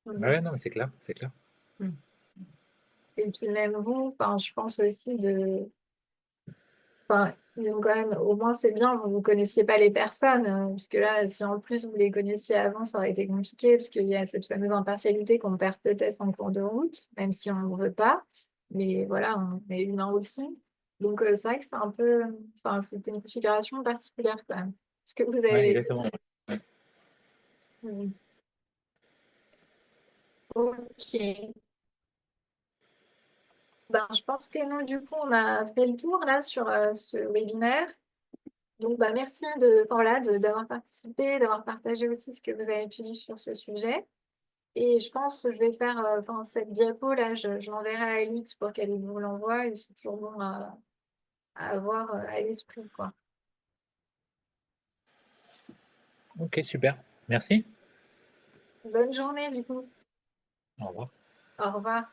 Ouais, ouais, non, mais c'est clair, c'est clair. et puis même vous, enfin, je pense aussi de... Enfin, disons quand même, au moins c'est bien, vous ne connaissiez pas les personnes, puisque là, si en plus vous les connaissiez avant, ça aurait été compliqué, parce qu'il y a cette fameuse impartialité qu'on perd peut-être en cours de route, même si on ne veut pas. Mais voilà, on est humain aussi. Donc c'est vrai que c'est un peu... Enfin, c'était une configuration particulière quand même. Ce que vous Ouais, avez... exactement. Hmm. Ok. Ben, je pense que nous, du coup, on a fait le tour là sur ce webinaire. Donc, bah, merci enfin, voilà, d'avoir participé, d'avoir partagé aussi ce que vous avez pu vivre sur ce sujet. Et je pense que je vais faire enfin, cette diapo là, je l'enverrai à Elite pour qu'elle vous l'envoie et c'est toujours bon à avoir à l'esprit, quoi. Ok, super. Merci. Bonne journée, du coup. Au revoir. Au revoir.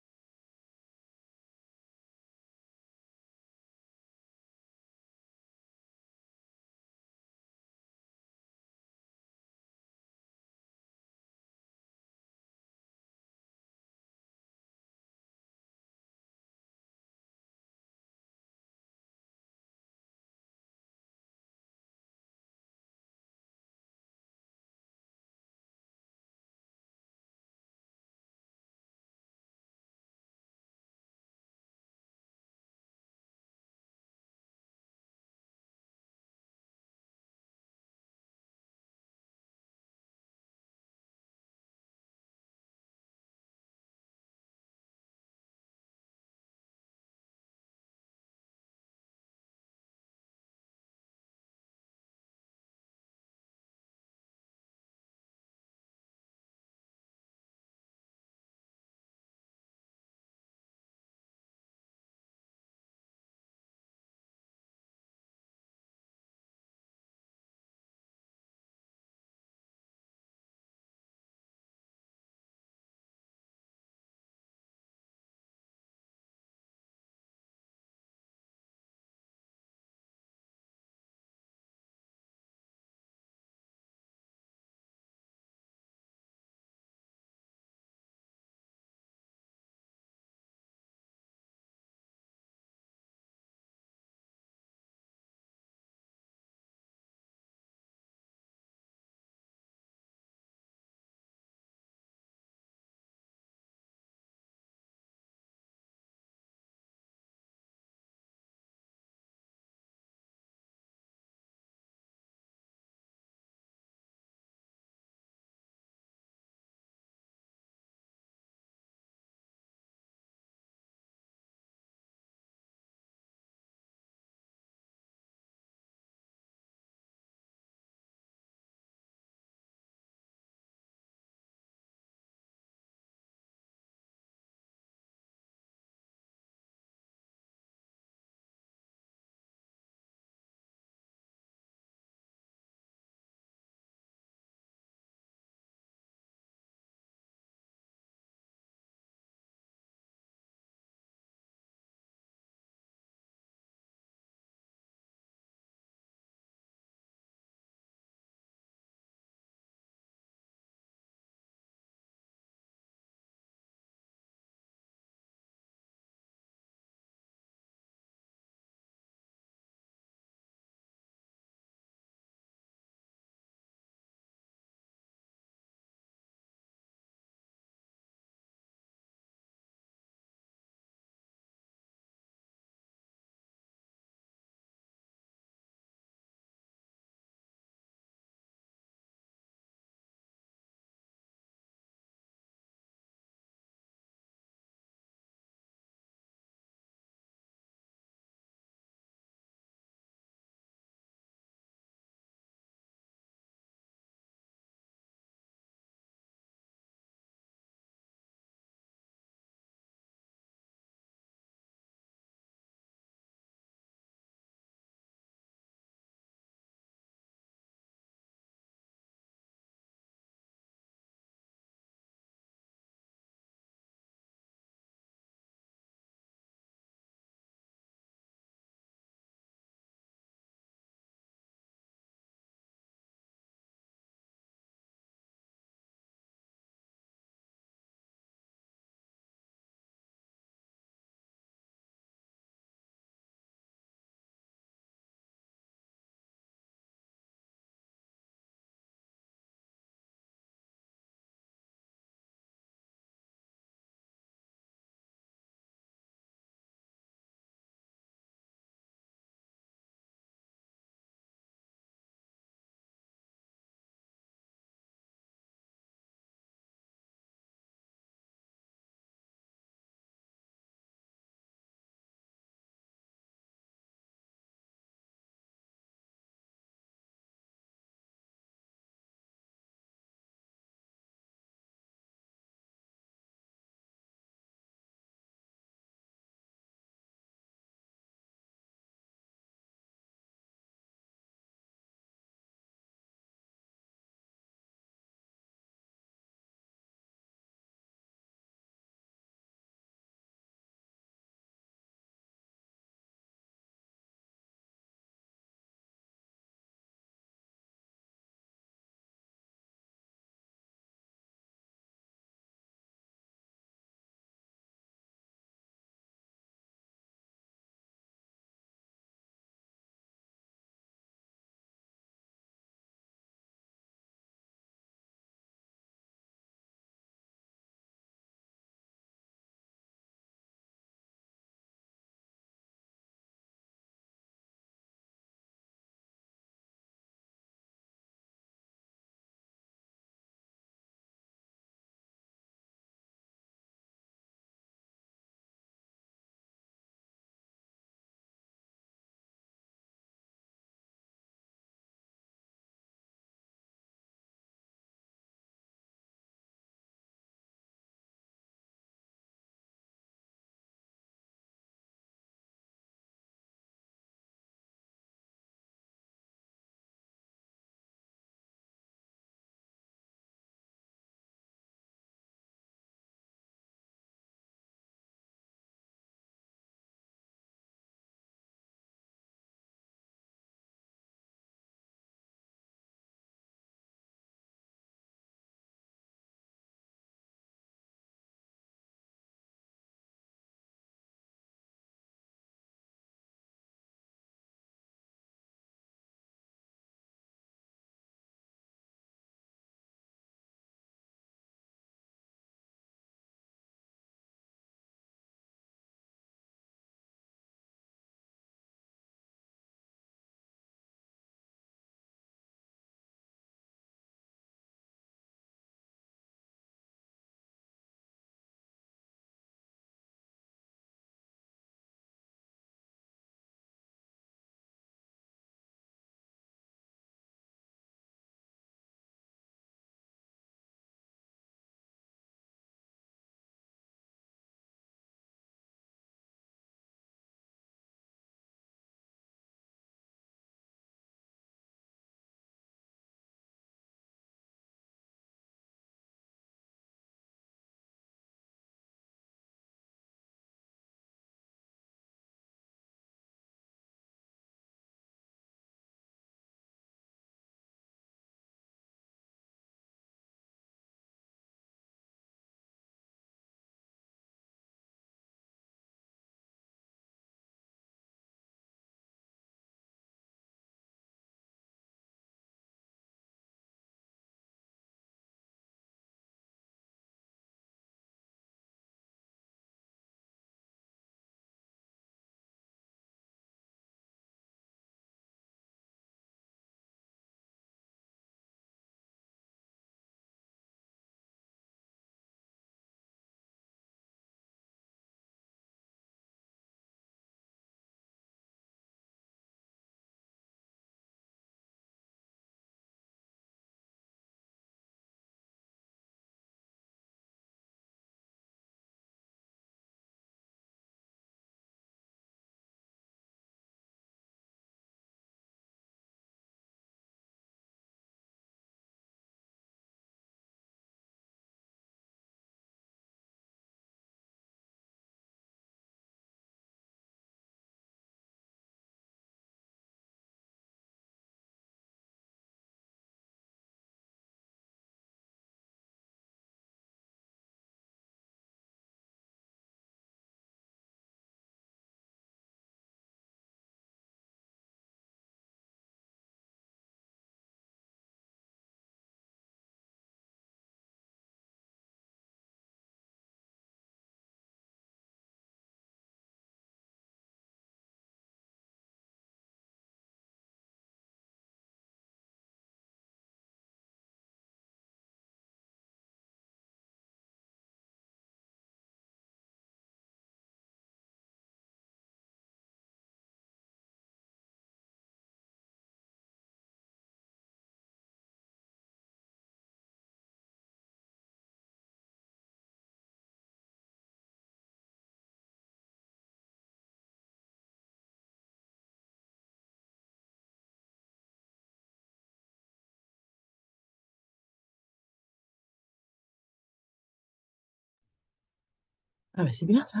Ah bah c'est bien ça.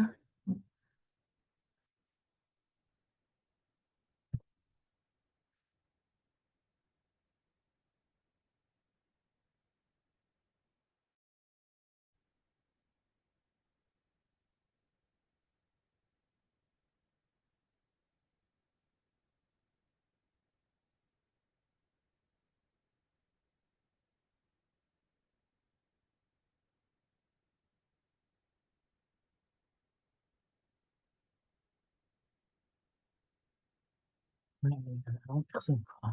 Ouais, mais vraiment personne, quoi.